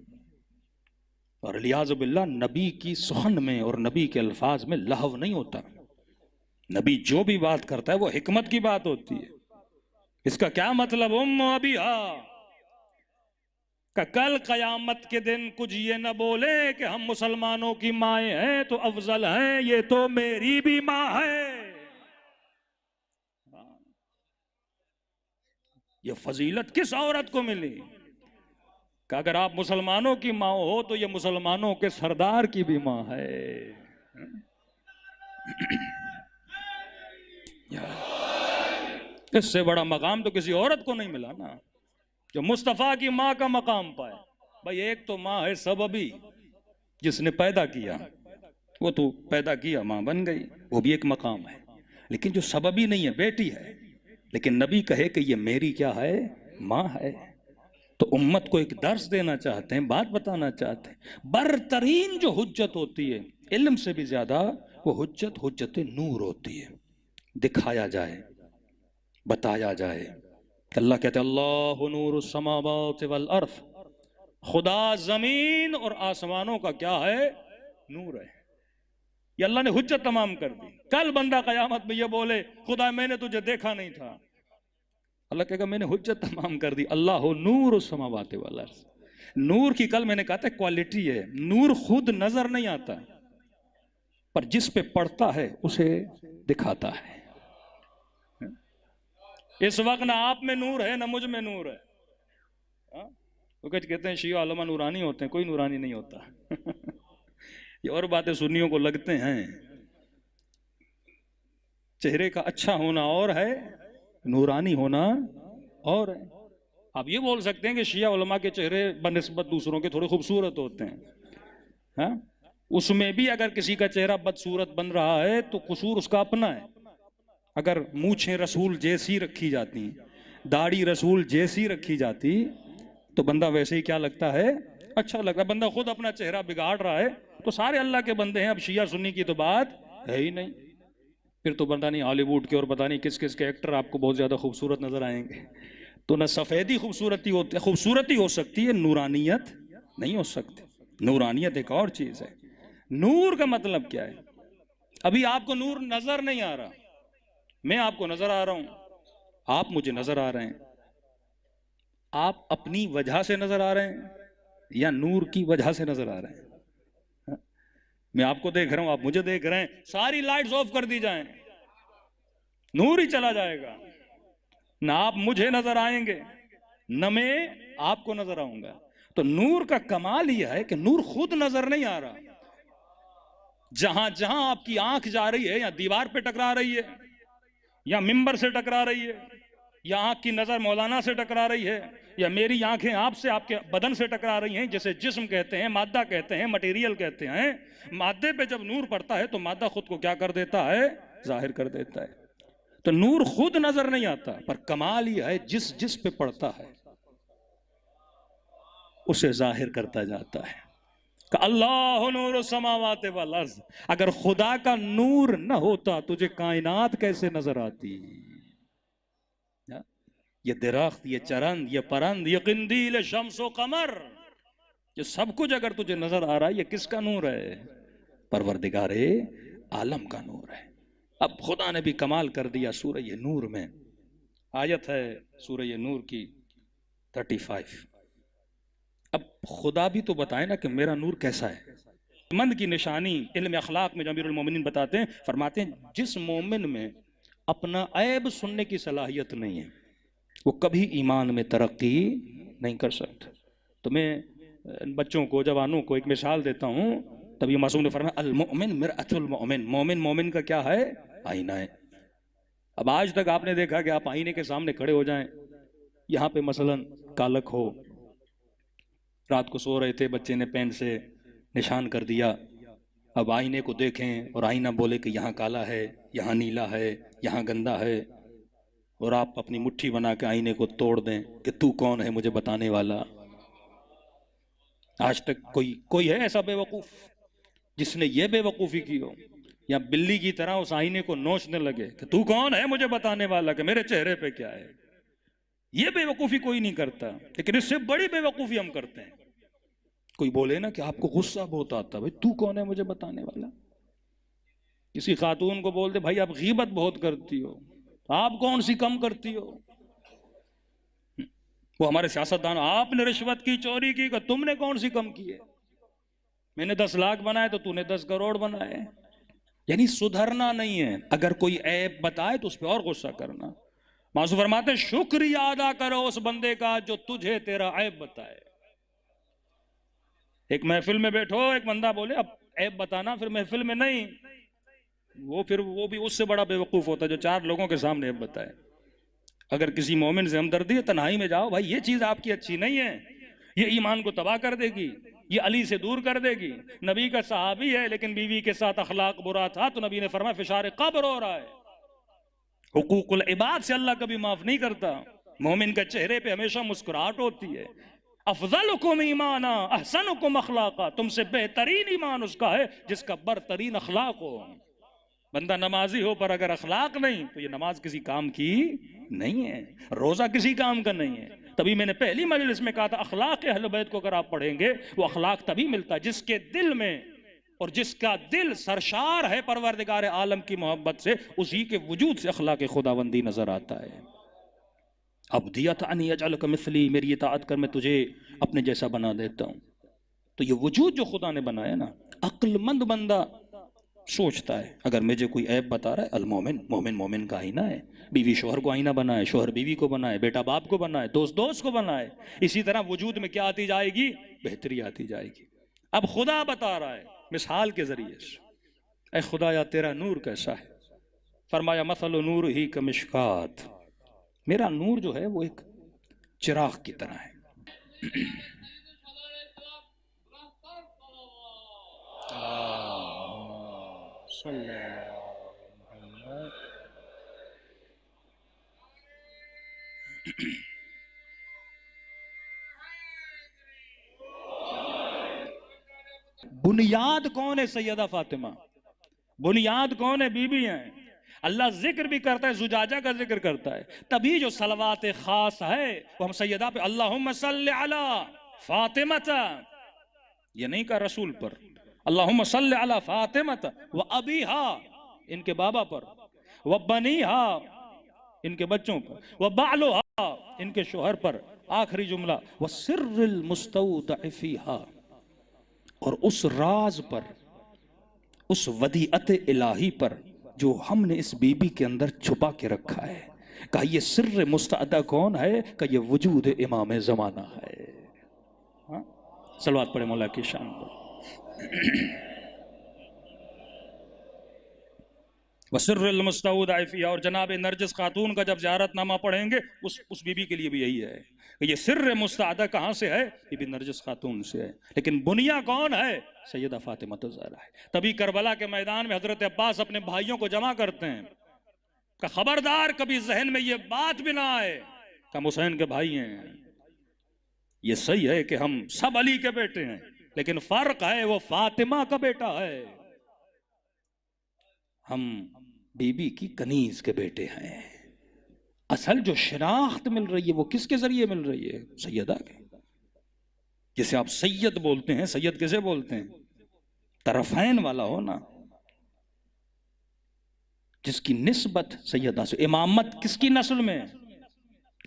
اور علیاذ باللہ نبی کی سخن میں اور نبی کے الفاظ میں لہو نہیں ہوتا۔ نبی جو بھی بات کرتا ہے وہ حکمت کی بات ہوتی ہے۔ اس کا کیا مطلب؟ ابیہا کہ کل قیامت کے دن کچھ یہ نہ بولے کہ ہم مسلمانوں کی مائیں ہیں تو افضل ہیں، یہ تو میری بھی ماں ہے۔ یہ فضیلت کس عورت کو ملی کہ اگر آپ مسلمانوں کی ماں ہو تو یہ مسلمانوں کے سردار کی بھی ماں ہے۔ اس سے بڑا مقام تو کسی عورت کو نہیں ملا نا، جو مصطفیٰ کی ماں کا مقام پائے۔ بھائی ایک تو ماں ہے سببی، جس نے پیدا کیا، وہ تو پیدا کیا ماں بن گئی، وہ بھی ایک مقام ہے، لیکن جو سببی نہیں ہے بیٹی ہے، لیکن نبی کہے کہ یہ میری کیا ہے، ماں ہے، تو امت کو ایک درس دینا چاہتے ہیں، بات بتانا چاہتے ہیں۔ برترین جو حجت ہوتی ہے علم سے بھی زیادہ، وہ حجت نور ہوتی ہے، دکھایا جائے، بتایا جائے۔ اللہ کہتے ہیں اللہ نور السماوات والارض، خدا زمین اور آسمانوں کا کیا ہے، نور ہے۔ یہ اللہ نے حجت تمام کر دی۔ کل بندہ قیامت میں یہ بولے خدا میں نے تجھے دیکھا نہیں تھا، اللہ کہے گا میں نے حجت تمام کر دی۔ اللہ نور السماوات والارض، نور کی کل میں نے کہا تھا کوالٹی ہے، نور خود نظر نہیں آتا، پر جس پہ پڑتا ہے اسے دکھاتا ہے۔ اس وقت نہ آپ میں نور ہے نہ مجھ میں نور ہے۔ وہ کہتے ہیں شیعہ علماء نورانی ہوتے ہیں، کوئی نورانی نہیں ہوتا۔ یہ اور باتیں سنیوں کو لگتے ہیں، چہرے کا اچھا ہونا اور ہے، نورانی ہونا اور ہے۔ آپ یہ بول سکتے ہیں کہ شیعہ علماء کے چہرے بنسبت دوسروں کے تھوڑے خوبصورت ہوتے ہیں، اس میں بھی اگر کسی کا چہرہ بدصورت بن رہا ہے تو قصور اس کا اپنا ہے۔ اگر مونچھیں رسول جیسی رکھی جاتی، داڑھی رسول جیسی رکھی جاتی، تو بندہ ویسے ہی کیا لگتا ہے، اچھا لگتا ہے۔ بندہ خود اپنا چہرہ بگاڑ رہا ہے تو سارے اللہ کے بندے ہیں، اب شیعہ سنی کی تو بات ہے ہی نہیں۔ پھر تو پتہ نہیں ہالی ووڈ کے اور پتہ نہیں کس کس کے ایکٹر آپ کو بہت زیادہ خوبصورت نظر آئیں گے۔ تو نہ سفیدی خوبصورتی ہوتی ہے، خوبصورتی ہو سکتی ہے، نورانیت نہیں ہو سکتی۔ نورانیت ایک اور چیز ہے۔ نور کا مطلب کیا ہے؟ ابھی آپ کو نور نظر نہیں آ رہا، میں آپ کو نظر آ رہا ہوں، آپ مجھے نظر آ رہے ہیں۔ آپ اپنی وجہ سے نظر آ رہے ہیں یا نور کی وجہ سے نظر آ رہے ہیں؟ میں آپ کو دیکھ رہا ہوں، آپ مجھے دیکھ رہے ہیں، ساری لائٹس آف کر دی جائیں، نور ہی چلا جائے گا، نہ آپ مجھے نظر آئیں گے نہ میں آپ کو نظر آؤں گا۔ تو نور کا کمال یہ ہے کہ نور خود نظر نہیں آ رہا، جہاں جہاں آپ کی آنکھ جا رہی ہے، یا دیوار پہ ٹکرا رہی ہے، یا ممبر سے ٹکرا رہی ہے، یا آنکھ کی نظر مولانا سے ٹکرا رہی ہے، یا میری آنکھیں آپ سے، آپ کے بدن سے ٹکرا رہی ہیں، جسے جسم کہتے ہیں، مادہ کہتے ہیں، مٹیریل کہتے ہیں۔ مادے پہ جب نور پڑتا ہے تو مادہ خود کو کیا کر دیتا ہے، ظاہر کر دیتا ہے۔ تو نور خود نظر نہیں آتا، پر کمال یہ ہے جس جس پہ پڑتا ہے اسے ظاہر کرتا جاتا ہے۔ کہ اللہ نور السماوات والارض، اگر خدا کا نور نہ ہوتا تجھے کائنات کیسے نظر آتی؟ یہ درخت، یہ چرند، یہ پرند، یہ قندیل شمس و قمر، یہ سب کچھ اگر تجھے نظر آ رہا ہے، یہ کس کا نور ہے؟ پروردگار عالم کا نور ہے۔ اب خدا نے بھی کمال کر دیا سورہ نور میں، آیت ہے سورہ نور کی 35۔ اب خدا بھی تو بتائے نا کہ میرا نور کیسا ہے۔ مند کی نشانی علم اخلاق میں جو امیر المومنین بتاتے ہیں، فرماتے ہیں جس مومن میں اپنا عیب سننے کی صلاحیت نہیں ہے وہ کبھی ایمان میں ترقی نہیں کر سکتا۔ تو میں بچوں کو، جوانوں کو ایک مثال دیتا ہوں، تب یہ معصوم نے فرمایا المؤمن مرآۃ المؤمن، مومن مومن کا کیا ہے، آئینہ ہے۔ اب آج تک آپ نے دیکھا کہ آپ آئینے کے سامنے کھڑے ہو جائیں، یہاں پہ مثلاً کالک ہو، رات کو سو رہے تھے، بچے نے پین سے نشان کر دیا، اب آئینے کو دیکھیں اور آئینہ بولے کہ یہاں کالا ہے، یہاں نیلا ہے، یہاں گندا ہے، اور آپ اپنی مٹھی بنا کے آئینے کو توڑ دیں کہ تو کون ہے مجھے بتانے والا۔ آج تک کوئی ہے ایسا بے وقوف جس نے یہ بے وقوفی کی ہو، یا بلی کی طرح اس آئینے کو نوچنے لگے کہ تو کون ہے مجھے بتانے والا کہ میرے چہرے پہ کیا ہے؟ یہ بے وقوفی کوئی نہیں کرتا، لیکن اس سے بڑی بے وقوفی ہم کرتے ہیں۔ کوئی بولے نا کہ آپ کو غصہ بہت آتا، بھائی تو کون ہے مجھے بتانے والا؟ کسی خاتون کو بول دے بھائی آپ غیبت بہت کرتی ہو، آپ کون سی کم کرتی ہو؟ وہ ہمارے سیاستدان، آپ نے رشوت کی، چوری کی، کہ تم نے کون سی کم کی ہے؟ میں نے 10 لاکھ بنائے تو تو نے 10 کروڑ بنائے۔ یعنی سدھرنا نہیں ہے، اگر کوئی عیب بتائے تو اس پہ اور غصہ کرنا۔ معصوم فرماتے ہیں شکریہ ادا کرو اس بندے کا جو تجھے تیرا عیب بتائے۔ ایک محفل میں بیٹھو، ایک بندہ بولے اب عیب بتانا، پھر محفل میں نہیں، وہ بھی اس سے بڑا بے وقوف ہوتا ہے جو 4 لوگوں کے سامنے عیب بتائے۔ اگر کسی مومن سے ہمدردی ہے، تنہائی میں جاؤ، بھائی یہ چیز آپ کی اچھی نہیں ہے، یہ ایمان کو تباہ کر دے گی، یہ علی سے دور کر دے گی۔ نبی کا صحابی ہے لیکن بیوی کے ساتھ اخلاق برا تھا تو نبی نے فرمایا فشار قبر ہو رہا ہے۔ حقوق العباد سے اللہ کبھی معاف نہیں کرتا۔ مومن کا چہرے پہ ہمیشہ مسکراہٹ ہوتی ہے۔ افضلکم ایمانا احسنکم اخلاقا، تم سے بہترین ایمان اس کا ہے جس کا برترین اخلاق ہو۔ بندہ نمازی ہو پر اگر اخلاق نہیں تو یہ نماز کسی کام کی نہیں ہے، روزہ کسی کام کا نہیں ہے۔ تبھی میں نے پہلی مجلس میں کہا تھا اخلاق اہل بیت کو اگر آپ پڑھیں گے وہ اخلاق تبھی ملتا ہے جس کے دل میں، اور جس کا دل سرشار ہے پروردگار عالم کی محبت سے، اسی کے وجود سے اخلاق خداوندی نظر آتا ہے۔ ابدیت ان یجعلک مثلی، میری اطاعت کر میں تجھے اپنے جیسا بنا دیتا ہوں۔ تو یہ وجود جو خدا نے بنایا نا، عقل مند بندہ سوچتا ہے اگر مجھے کوئی عیب بتا رہا ہے، المومن مومن مومن کا آئینہ ہے، بیوی شوہر کو آئینہ بنائے، شوہر بیوی کو بنائے، بیٹا باپ کو بنائے، دوست دوست کو بنائے، اسی طرح وجود میں کیا آتی جائے گی؟ بہتری آتی جائے گی۔ اب خدا بتا رہا ہے مثال کے ذریعے سے، اے خدایا تیرا نور کیسا ہے؟ فرمایا مثل نور ہی کمشکات، میرا نور جو ہے وہ ایک چراغ کی طرح ہے۔ بنیاد کون ہے؟ سیدہ فاطمہ۔ بنیاد کون ہے؟ بی بی ہیں۔ اللہ ذکر بھی کرتا ہے، زجاجہ کا ذکر کرتا ہے، تبھی جو صلوات خاص ہے وہ ہم سیدہ پہ اللہم صلی علی فاطمہ، یہ نہیں کہا رسول پر، اللہم صلی علی فاطمہ و ابیہا، ان کے بابا پر، و بنیہا، ان کے بچوں پر، و بعلہا، ان کے شوہر پر، آخری جملہ و سر المستودع فیہا، اور اس راز پر، اس ودیعت الہی پر جو ہم نے اس بی بی کے اندر چھپا کے رکھا ہے۔ کہا یہ سر مستودع کون ہے؟ کہ یہ وجود امام زمانہ ہے۔ صلوات پڑھیں مولا کی شان پر۔ وسر المستودع فیہا، اور جناب نرجس خاتون کا جب زیارت نامہ پڑھیں گے اس بی بی کے لیے بھی یہی ہے کہ یہ سر مستودع کہاں سے ہے؟ بی بی نرجس خاتون سے ہے، لیکن بنیاد کون ہے؟ سیدہ فاطمہ الزہرا ہے۔ تبھی کربلا کے میدان میں حضرت عباس اپنے بھائیوں کو جمع کرتے ہیں کہ خبردار کبھی ذہن میں یہ بات بھی نہ آئے کہ ہم حسین کے بھائی ہیں۔ یہ صحیح ہے کہ ہم سب علی کے بیٹے ہیں، لیکن فرق ہے وہ فاطمہ کا بیٹا ہے، ہم بی بی کی کنیز کے بیٹے ہیں۔ اصل جو شناخت مل رہی ہے وہ کس کے ذریعے مل رہی ہے؟ سیدہ کے۔ جسے آپ سید بولتے ہیں، سید کسے بولتے ہیں؟ طرفین والا ہو نا، جس کی نسبت سیدہ سے۔ امامت کس کی نسل میں؟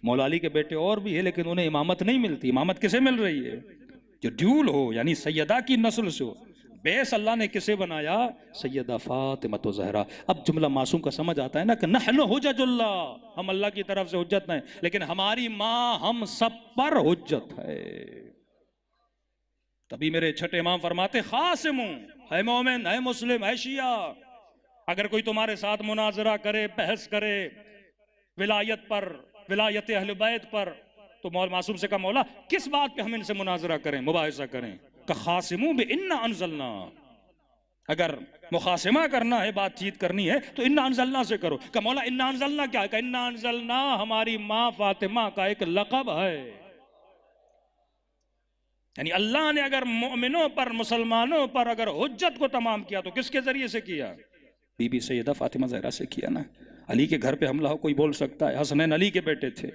مولا علی کے بیٹے اور بھی ہیں لیکن انہیں امامت نہیں ملتی۔ امامت کسے مل رہی ہے؟ جو ڈیول ہو، یعنی سیدہ کی نسل سے ہو۔ بیس اللہ نے کسے بنایا؟ سیدہ فاطمہ الزہرا۔ اب جملہ معصوم کا سمجھ آتا ہے نا کہ نحن حجج اللہ، ہم اللہ کی طرف سے حجت نہیں، لیکن ہماری ماں ہم سب پر حجت ہے۔ تبھی میرے چھٹے امام فرماتے خاصموں، ہے مومن، ہے مسلم، ہے شیعہ، اگر کوئی تمہارے ساتھ مناظرہ کرے، بحث کرے ولایت پر، ولایت اہل بیت پر، تو مولا معصوم سے کہا مولا کس بات پہ ہم ان سے مناظرہ کریں، مباحثہ کریں؟ کہ خاصموں بِإِنَّا أَنزَلْنَا، اگر مخاصمہ کرنا ہے، بات چیت کرنی ہے تو اِنَّا أَنزَلْنَا سے کرو۔ کہ مولا اِنَّا أَنزَلْنَا کیا ہے؟ کہ اِنَّا أَنزَلْنَا ہماری ماں فاطمہ کا ایک لقب ہے، یعنی اللہ نے اگر مومنوں پر، مسلمانوں پر اگر حجت کو تمام کیا تو کس کے ذریعے سے کیا؟ بی بی سیدہ فاطمہ زہرا سے کیا نا۔ علی کے گھر پہ حملہ ہو کوئی بول سکتا ہے؟ حسنین علی کے بیٹے تھے،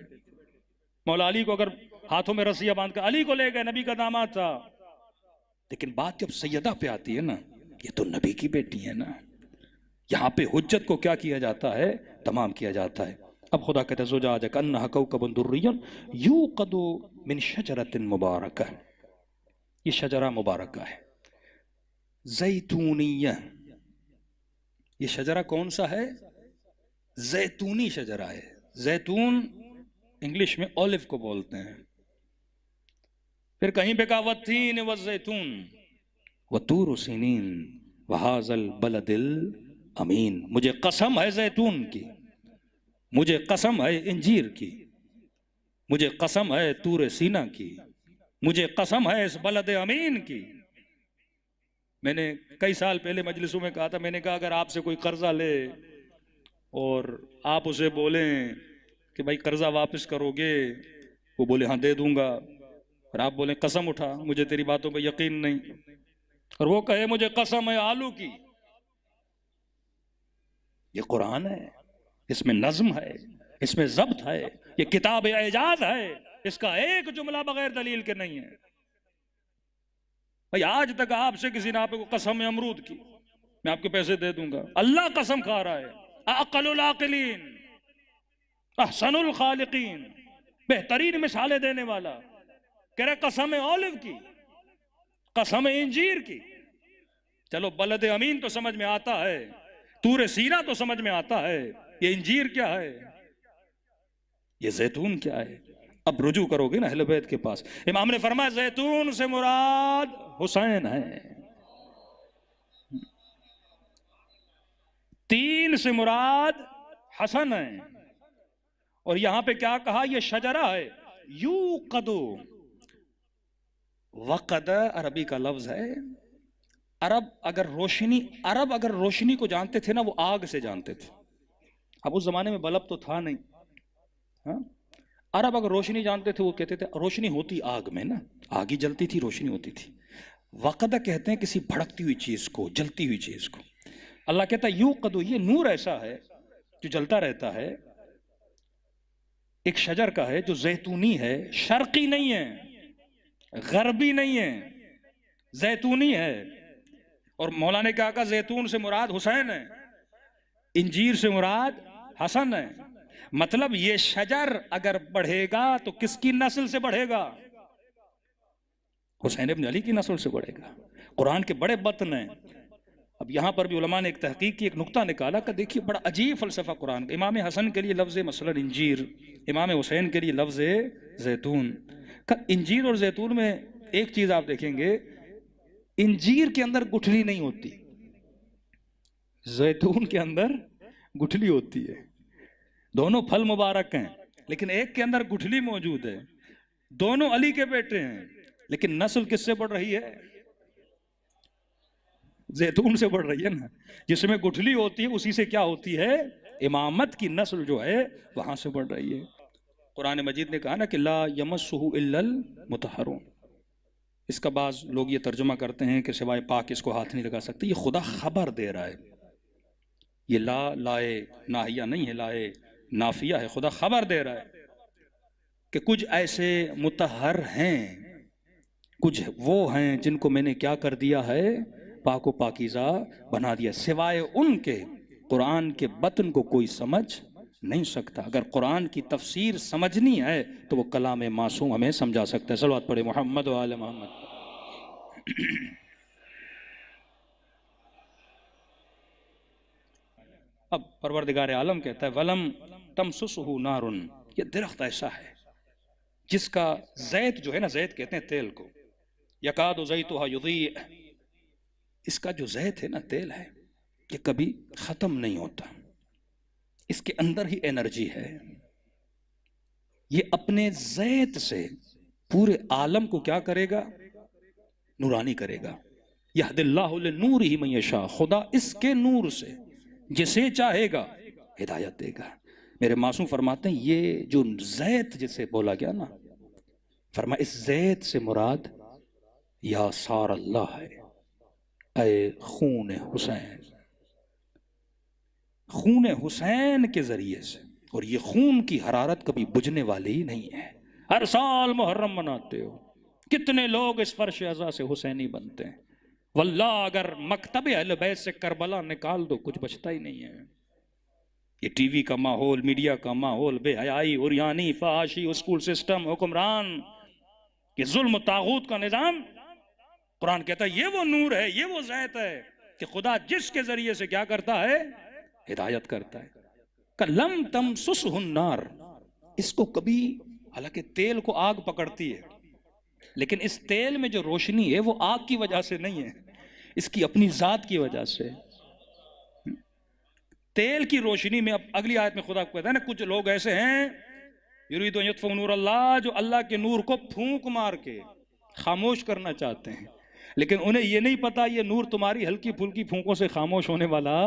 مولا علی کو اگر ہاتھوں میں رسیاں باندھ کر علی کو لے گئے، نبی کا داماد تھا، لیکن بات جب سیدہ پہ آتی ہے نا، یہ تو نبی کی بیٹی ہے نا، یہاں پہ حجت کو کیا کیا جاتا ہے؟ تمام کیا جاتا ہے۔ اب خدا کہتا ہے زجاجہ کأنہا کوکب درّی یوقد من شجرۃ مبارکہ، یہ شجرہ مبارکہ ہے زیتونیہ۔ یہ شجرہ کون سا ہے؟ زیتونی شجرہ ہے۔ زیتون انگلش میں اولیو کو بولتے ہیں۔ پھر کہیں پہ کہا والتین والزیتون وطور سینین وہذا البلد الامین، مجھے قسم ہے زیتون کی، مجھے قسم ہے انجیر کی، مجھے قسم ہے طور سینا کی، مجھے قسم ہے اس بلد امین کی. میں نے کئی سال پہلے مجلسوں میں کہا تھا، میں نے کہا اگر آپ سے کوئی قرضہ لے اور آپ اسے بولیں کہ بھائی قرضہ واپس کرو گے، وہ بولے ہاں دے دوں گا، اور آپ بولیں قسم اٹھا مجھے تیری باتوں پہ یقین نہیں، اور وہ کہے مجھے قسم ہے آلو کی. یہ قرآن ہے، اس میں نظم ہے، اس میں ضبط ہے، یہ کتاب اعجاز ہے، اس کا ایک جملہ بغیر دلیل کے نہیں ہے. بھائی آج تک آپ سے کسی نے آپ کو قسم امرود کی میں آپ کے پیسے دے دوں گا؟ اللہ قسم کھا رہا ہے. اعقل العاقلین، احسن الخالقین، بہترین مثالیں دینے والا کہہ رہے قسم اولیو کی، قسم انجیر کی. چلو بلد امین تو سمجھ میں آتا ہے، طور سینا تو سمجھ میں آتا ہے، یہ انجیر کیا ہے، یہ زیتون کیا ہے؟ اب رجوع کرو گے نا اہل بیت کے پاس. امام نے فرمایا زیتون سے مراد حسین ہے، تین سے مراد حسن ہے، اور یہاں پہ کیا کہا؟ یہ شجرہ ہے. یوقدو، وقد عربی کا لفظ ہے. عرب اگر روشنی کو جانتے تھے نا، وہ آگ سے جانتے تھے. اب اس زمانے میں بلب تو تھا نہیں، ہاں؟ عرب اگر روشنی جانتے تھے وہ کہتے تھے روشنی ہوتی آگ میں نا، آگ ہی جلتی تھی، روشنی ہوتی تھی. وقد کہتے ہیں کسی بھڑکتی ہوئی چیز کو، جلتی ہوئی چیز کو. اللہ کہتا ہے یوقدو، یہ نور ایسا ہے جو جلتا رہتا ہے، ایک شجر کا ہے جو زیتونی ہے، شرقی نہیں ہے، غربی نہیں ہے، زیتونی ہے. اور مولا نے کیا کہا؟ زیتون سے مراد حسین ہے، انجیر سے مراد حسن ہے. مطلب یہ شجر اگر بڑھے گا تو کس کی نسل سے بڑھے گا؟ حسین ابن علی کی نسل سے بڑھے گا. قرآن کے بڑے بطن ہیں. اب یہاں پر بھی علماء نے ایک تحقیق کی، ایک نقطہ نکالا کہ دیکھیے بڑا عجیب فلسفہ قرآن کا. امام حسن کے لیے لفظ مثلا انجیر، امام حسین کے لیے لفظ زیتون. انجیر اور زیتون میں ایک چیز آپ دیکھیں گے، انجیر کے اندر گٹھلی نہیں ہوتی، زیتون کے اندر گٹھلی ہوتی ہے. دونوں پھل مبارک ہیں لیکن ایک کے اندر گٹھلی موجود ہے. دونوں علی کے بیٹے ہیں لیکن نسل کس سے بڑھ رہی ہے؟ زیتون سے بڑھ رہی ہے نا. جس میں گٹھلی ہوتی ہے اسی سے کیا ہوتی ہے؟ امامت کی نسل جو ہے وہاں سے بڑھ رہی ہے. قرآن مجید نے کہا نا کہ لا یمسہ الا المطہرون. اس کا بعض لوگ یہ ترجمہ کرتے ہیں کہ سوائے پاک اس کو ہاتھ نہیں لگا سکتے. یہ خدا خبر دے رہا ہے، یہ لا لائے ناہیہ نہیں ہے، لائے نافیہ ہے. خدا خبر دے رہا ہے کہ کچھ ایسے مطہر ہیں، کچھ وہ ہیں جن کو میں نے کیا کر دیا ہے؟ پاک و پاکیزہ بنا دیا. سوائے ان کے قرآن کے بطن کو کوئی سمجھ نہیں سکتا. اگر قرآن کی تفسیر سمجھنی ہے تو وہ کلام معصوم ہمیں سمجھا سکتا ہے. صلوات پڑھے محمد و آل محمد. اب پروردگار عالم کہتا ہے وَلَمْ تَمْسُسْهُ نَارٌ. یہ درخت ایسا ہے جس کا زیت جو ہے نا، زیت کہتے ہیں تیل کو، یکاد زیتها یضیء. اس کا جو زیت ہے نا، تیل ہے، یہ کبھی ختم نہیں ہوتا. اس کے اندر ہی انرجی ہے. یہ اپنے زیت سے پورے عالم کو کیا کرے گا؟ نورانی کرے گا. یہد اللہ لنورہ من یشاء. خدا اس کے نور سے جسے چاہے گا ہدایت دے گا. میرے معصوم فرماتے ہیں یہ جو زیت جسے بولا گیا نا، فرمایا اس زیت سے مراد یا سار اللہ ہے، اے خون حسین. خون حسین کے ذریعے سے. اور یہ خون کی حرارت کبھی بجھنے والی نہیں ہے. ہر سال محرم مناتے ہو، کتنے لوگ اس فرش عزا سے حسینی بنتے ہیں. واللہ اگر مکتب اہل بیت سے کربلا نکال دو کچھ بچتا ہی نہیں ہے. یہ ٹی وی کا ماحول، میڈیا کا ماحول، بے حیائی، عریانی، فحاشی، اسکول سسٹم، حکمران، یہ ظلم و طاغوت کا نظام. قرآن کہتا ہے یہ وہ نور ہے، یہ وہ زیت ہے کہ خدا جس کے ذریعے سے کیا کرتا ہے؟ ہدایت کرتا ہے. لَمْ تَمْسُسْهُ النَّارُ. اس کو کبھی، حالانکہ تیل کو آگ پکڑتی ہے لیکن اس تیل میں جو روشنی ہے وہ آگ کی وجہ سے نہیں ہے، اس کی اپنی ذات کی وجہ سے. تیل کی روشنی میں، اب اگلی آیت میں خدا کو کہتا ہے نا کچھ لوگ ایسے ہیں یریدون یطفئوا نور اللہ، جو اللہ کے نور کو پھونک مار کے خاموش کرنا چاہتے ہیں، لیکن انہیں یہ نہیں پتا یہ نور تمہاری ہلکی پھلکی پھونکوں سے خاموش ہونے والا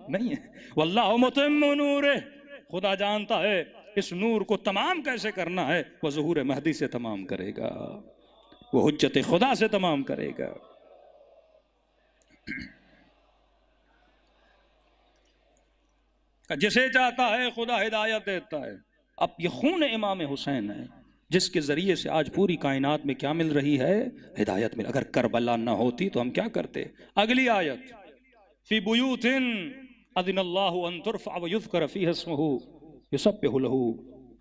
نہیں ہے۔ واللہ متم نورہ، خدا جانتا ہے اس نور کو تمام کیسے کرنا ہے، وہ ظہور مہدی سے تمام کرے گا، وہ حجت خدا سے تمام کرے گا۔ جسے چاہتا ہے خدا ہدایت دیتا ہے۔ اب یہ خون امام حسین ہے جس کے ذریعے سے آج پوری کائنات میں کیا مل رہی ہے؟ ہدایت مل۔ اگر کربلا نہ ہوتی تو ہم کیا کرتے؟ اگلی آیت، فی بیوت اذن اللہ ان ترفع ویذکر فیہا اسمہ یسبح لہ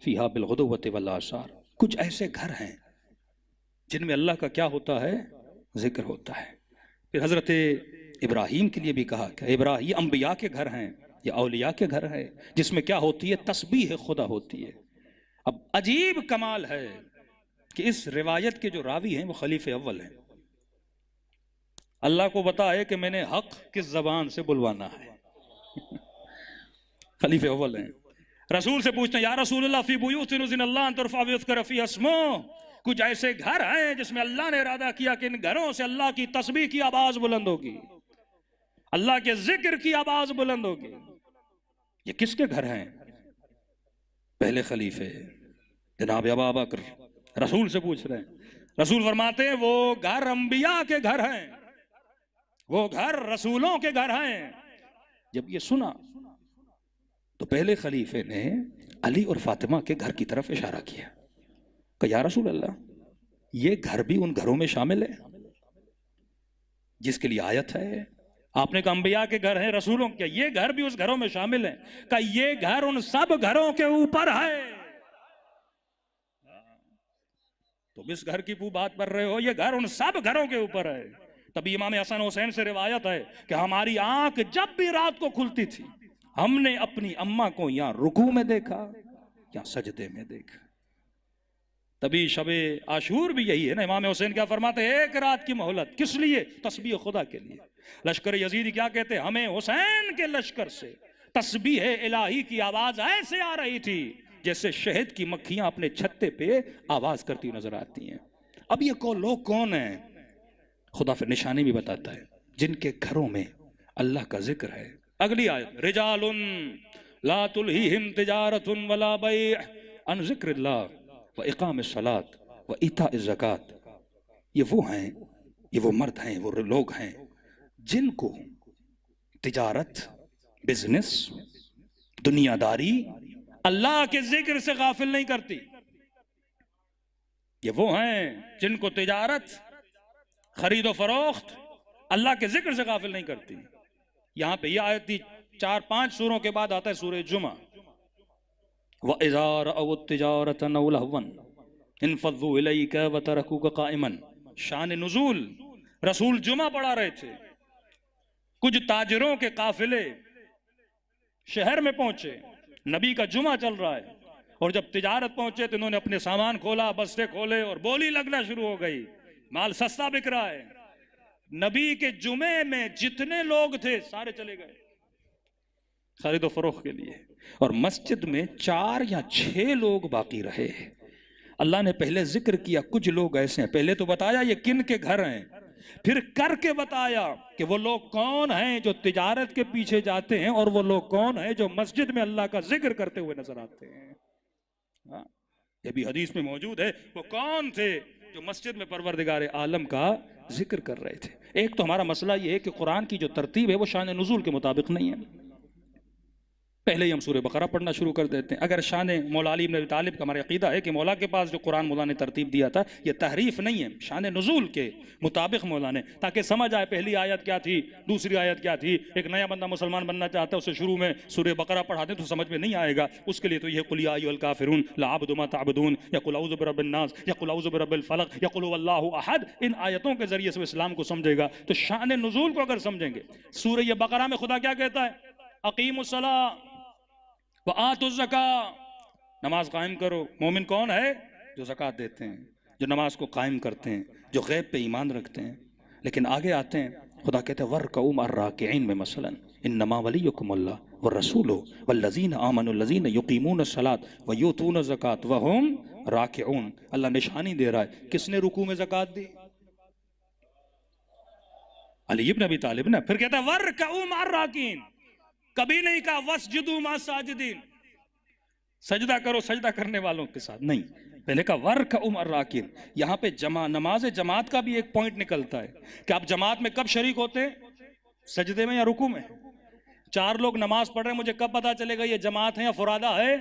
فیہا بالغدوۃ والآصال۔ کچھ ایسے گھر ہیں جن میں اللہ کا کیا ہوتا ہے؟ ذکر ہوتا ہے۔ پھر حضرت ابراہیم کے لیے بھی کہا کہ ابراہیم، یہ انبیاء کے گھر ہیں، یہ اولیاء کے گھر ہے جس میں کیا ہوتی ہے؟ تسبیح خدا ہوتی ہے۔ اب عجیب کمال ہے کہ اس روایت کے جو راوی ہیں وہ خلیفہ اول ہیں۔ اللہ کو بتا ہے کہ میں نے حق کس زبان سے بلوانا ہے۔ خلیفہ اول ہیں، رسول سے پوچھتے ہیں یا رسول اللہ فی بیوت اذن اللہ ان ترفع ویذکر فیہا اسمہ، کچھ ایسے گھر ہیں جس میں اللہ نے ارادہ کیا کہ ان گھروں سے اللہ کی تسبیح کی آواز بلند ہوگی، اللہ کے ذکر کی آواز بلند ہوگی۔ یہ کس کے گھر ہیں؟ پہلے خلیفے جناب ابا بکر، رسول سے پوچھ رہے ہیں۔ رسول فرماتے ہیں وہ گھر انبیاء کے گھر ہیں، وہ گھر رسولوں کے گھر ہیں۔ جب یہ سنا تو پہلے خلیفے نے علی اور فاطمہ کے گھر کی طرف اشارہ کیا کہ یا رسول اللہ یہ گھر بھی ان گھروں میں شامل ہے جس کے لیے آیت ہے۔ آپ نے کہا انبیاء کے گھر ہیں، رسولوں کے، یہ گھر بھی اس گھروں میں شامل ہیں۔ کہ یہ گھر ان سب گھروں کے اوپر ہے۔ تم اس گھر کی بات کر رہے ہو، یہ گھر ان سب گھروں کے اوپر ہے۔ تبھی امام حسن حسین سے روایت ہے کہ ہماری آنکھ جب بھی رات کو کھلتی تھی ہم نے اپنی اماں کو یا رکوع میں دیکھا یا سجدے میں دیکھا۔ تبھی شب عاشور بھی یہی ہے نا، امام حسین کیا فرماتے ہیں؟ ایک رات کی مہلت، کس لیے؟ تسبیح خدا کے لیے۔ لشکر یزیدی کیا کہتے ہیں؟ ہمیں حسین کے لشکر سے تسبیح الہی کی آواز ایسے آ رہی تھی جیسے شہد کی مکھیاں اپنے چھتے پہ آواز کرتی نظر آتی ہیں۔ اب یہ لوگ کون ہیں؟ خدا پھر نشانی بھی بتاتا ہے جن کے گھروں میں اللہ کا ذکر ہے۔ اگلی آیت، رجال لا تلہیہم تجارت ولا بیع عن ذکر اللہ وَإِقَامِ الصَّلَاةِ وَإِيتَاءِ الزَّكَاةِ۔ یہ وہ ہیں، یہ وہ مرد ہیں، وہ لوگ ہیں جن کو تجارت، بزنس، دنیا داری اللہ کے ذکر سے غافل نہیں کرتی۔ یہ وہ ہیں جن کو تجارت، خرید و فروخت اللہ کے ذکر سے غافل نہیں کرتی۔ یہاں پہ یہ آیت تھی 4-5 سوروں کے بعد آتا ہے سورہ جمعہ، وَإِذَا رَأَوُا التِّجَارَةَ أَوْ لَهْوًا انفضوا إِلَيْكَ وَتَرَكُوكَ قَائِمًا۔ شان نزول، رسول جمعہ پڑھا رہے تھے، کچھ تاجروں کے قافلے شہر میں پہنچے، نبی کا جمعہ چل رہا ہے، اور جب تجارت پہنچے تو انہوں نے اپنے سامان کھولا، بستے کھولے اور بولی لگنا شروع ہو گئی، مال سستا بک رہا ہے۔ نبی کے جمعے میں جتنے لوگ تھے سارے چلے گئے خرید و فروخت کے لیے، اور مسجد میں 4 یا 6 لوگ باقی رہے۔ اللہ نے پہلے ذکر کیا کچھ لوگ ایسے ہیں، پہلے تو بتایا یہ کن کے گھر ہیں، پھر کر کے بتایا کہ وہ لوگ کون ہیں جو تجارت کے پیچھے جاتے ہیں، اور وہ لوگ کون ہیں جو مسجد میں اللہ کا ذکر کرتے ہوئے نظر آتے ہیں۔ یہ بھی حدیث میں موجود ہے، وہ کون تھے جو مسجد میں پروردگار عالم کا ذکر کر رہے تھے۔ ایک تو ہمارا مسئلہ یہ ہے کہ قرآن کی جو ترتیب ہے وہ شان نزول کے مطابق نہیں ہے۔ پہلے ہی ہم سورہ بقرہ پڑھنا شروع کر دیتے ہیں۔ اگر شان مولا علی بن ابی طالب کا ہمارا عقیدہ ہے کہ مولا کے پاس جو قرآن مولا نے ترتیب دیا تھا یہ تحریف نہیں ہے، شان نزول کے مطابق مولا نے، تاکہ سمجھ آئے پہلی آیت کیا تھی، دوسری آیت کیا تھی۔ ایک نیا بندہ مسلمان بننا چاہتا ہے، اسے شروع میں سورہ بقرہ پڑھا دیں تو سمجھ میں نہیں آئے گا، اس کے لیے تو یہ قل یا ایھا الکافرون لا اعبد ما تعبدون، یا قل اعوذ برب الناس، یا قل اعوذ برب الفلق، یا قل هو اللہ احد، ان آیتوں کے ذریعے سے اسلام کو سمجھے گا۔ تو شان نزول کو اگر سمجھیں گے، سورہ بقرہ میں خدا کیا کہتا ہے؟ اقیموا الصلاۃ وآتوا الزکاۃ، نماز قائم کرو۔ مومن کون ہے؟ جو زکوٰۃ دیتے ہیں، جو نماز کو قائم کرتے ہیں، جو غیب پہ ایمان رکھتے ہیں۔ لیکن آگے آتے ہیں، خدا کہتے ہیں وَارْكَعُوا مَعَ الرَّاكِعِينَ میں مثلا انما ولیکم اللہ والرسول والذین آمنوا الذین یقیمون الصلاۃ ویؤتون الزکاۃ وہم راکعون۔ اللہ نشانی دے رہا ہے، کس نے رکوع میں زکوٰۃ دی؟ علی ابن ابی طالب نے پھر کہتا ہے وَرْكَعُوا مَعَ الرَّاكِعِينَ، کبھی نہیں کہا وَاسْجُدُوا مَعَ السَّاجِدِينَ، سجدہ کرو سجدہ کرنے والوں کے ساتھ، نہیں، پہلے کہا وَرْكَعُوا مَعَ الرَّاكِعِينَ۔ یہاں پہ نماز جماعت کا بھی ایک پوائنٹ نکلتا ہے کہ آپ جماعت میں کب شریک ہوتے ہیں، سجدے میں یا رکوع میں؟ چار لوگ نماز پڑھ رہے ہیں، مجھے کب پتا چلے گا یہ جماعت ہے یا فرادہ ہے؟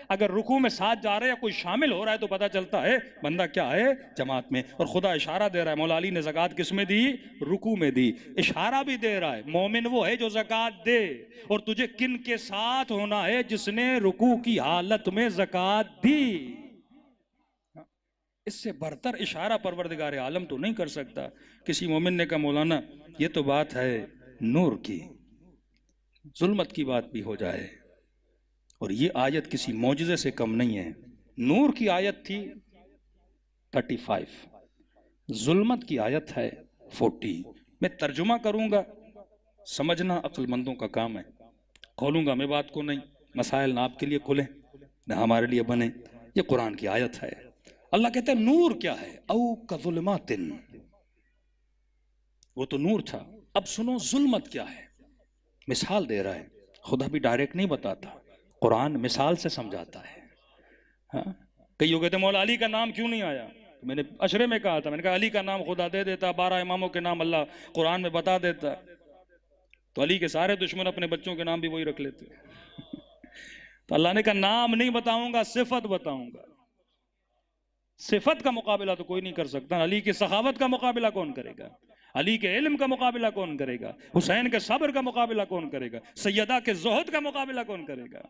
اگر رکوع میں ساتھ جا رہے ہیں یا کوئی شامل ہو رہا ہے تو پتا چلتا ہے بندہ کیا ہے، جماعت میں۔ اور خدا اشارہ دے رہا ہے، مولا علی نے زکوٰۃ کس میں دی؟ رکوع میں دی۔ اشارہ بھی دے رہا ہے مومن وہ ہے جو زکوٰۃ دے، اور تجھے کن کے ساتھ ہونا ہے؟ جس نے رکوع کی حالت میں زکوٰۃ دی۔ اس سے برتر اشارہ پروردگار عالم تو نہیں کر سکتا۔ کسی مومن نے کہا مولانا یہ تو بات ہے نور کی، ظلمت کی بات بھی ہو جائے، اور یہ آیت کسی معجزے سے کم نہیں ہے۔ نور کی آیت تھی 35، ظلمت کی آیت ہے 40۔ میں ترجمہ کروں گا، سمجھنا عقل مندوں کا کام ہے، کھولوں گا میں بات کو نہیں، مسائل نہ آپ کے لیے کھلیں نہ ہمارے لیے بنے۔ یہ قرآن کی آیت ہے۔ اللہ کہتا ہے نور کیا ہے؟ او کظلمات، وہ تو نور تھا، اب سنو ظلمت کیا ہے۔ مثال دے رہا ہے، خدا بھی ڈائریکٹ نہیں بتاتا، قرآن مثال سے سمجھاتا ہے۔ ہاں؟ کئی لوگ کہتے ہیں مولا علی کا نام کیوں نہیں آیا؟ میں نے اشرے میں کہا تھا، میں نے کہا علی کا نام خدا دے دیتا، 12 اماموں کے نام اللہ قرآن میں بتا دیتا، تو علی کے سارے دشمن اپنے بچوں کے نام بھی وہی رکھ لیتے۔ تو اللہ نے کہا نام نہیں بتاؤں گا، صفت بتاؤں گا۔ صفت کا مقابلہ تو کوئی نہیں کر سکتا۔ علی کی سخاوت کا مقابلہ کون کرے گا؟ علی کے علم کا مقابلہ کون کرے گا؟ حسین کے صبر کا مقابلہ کون کرے گا؟ سیدہ کے زہد کا مقابلہ کون کرے گا؟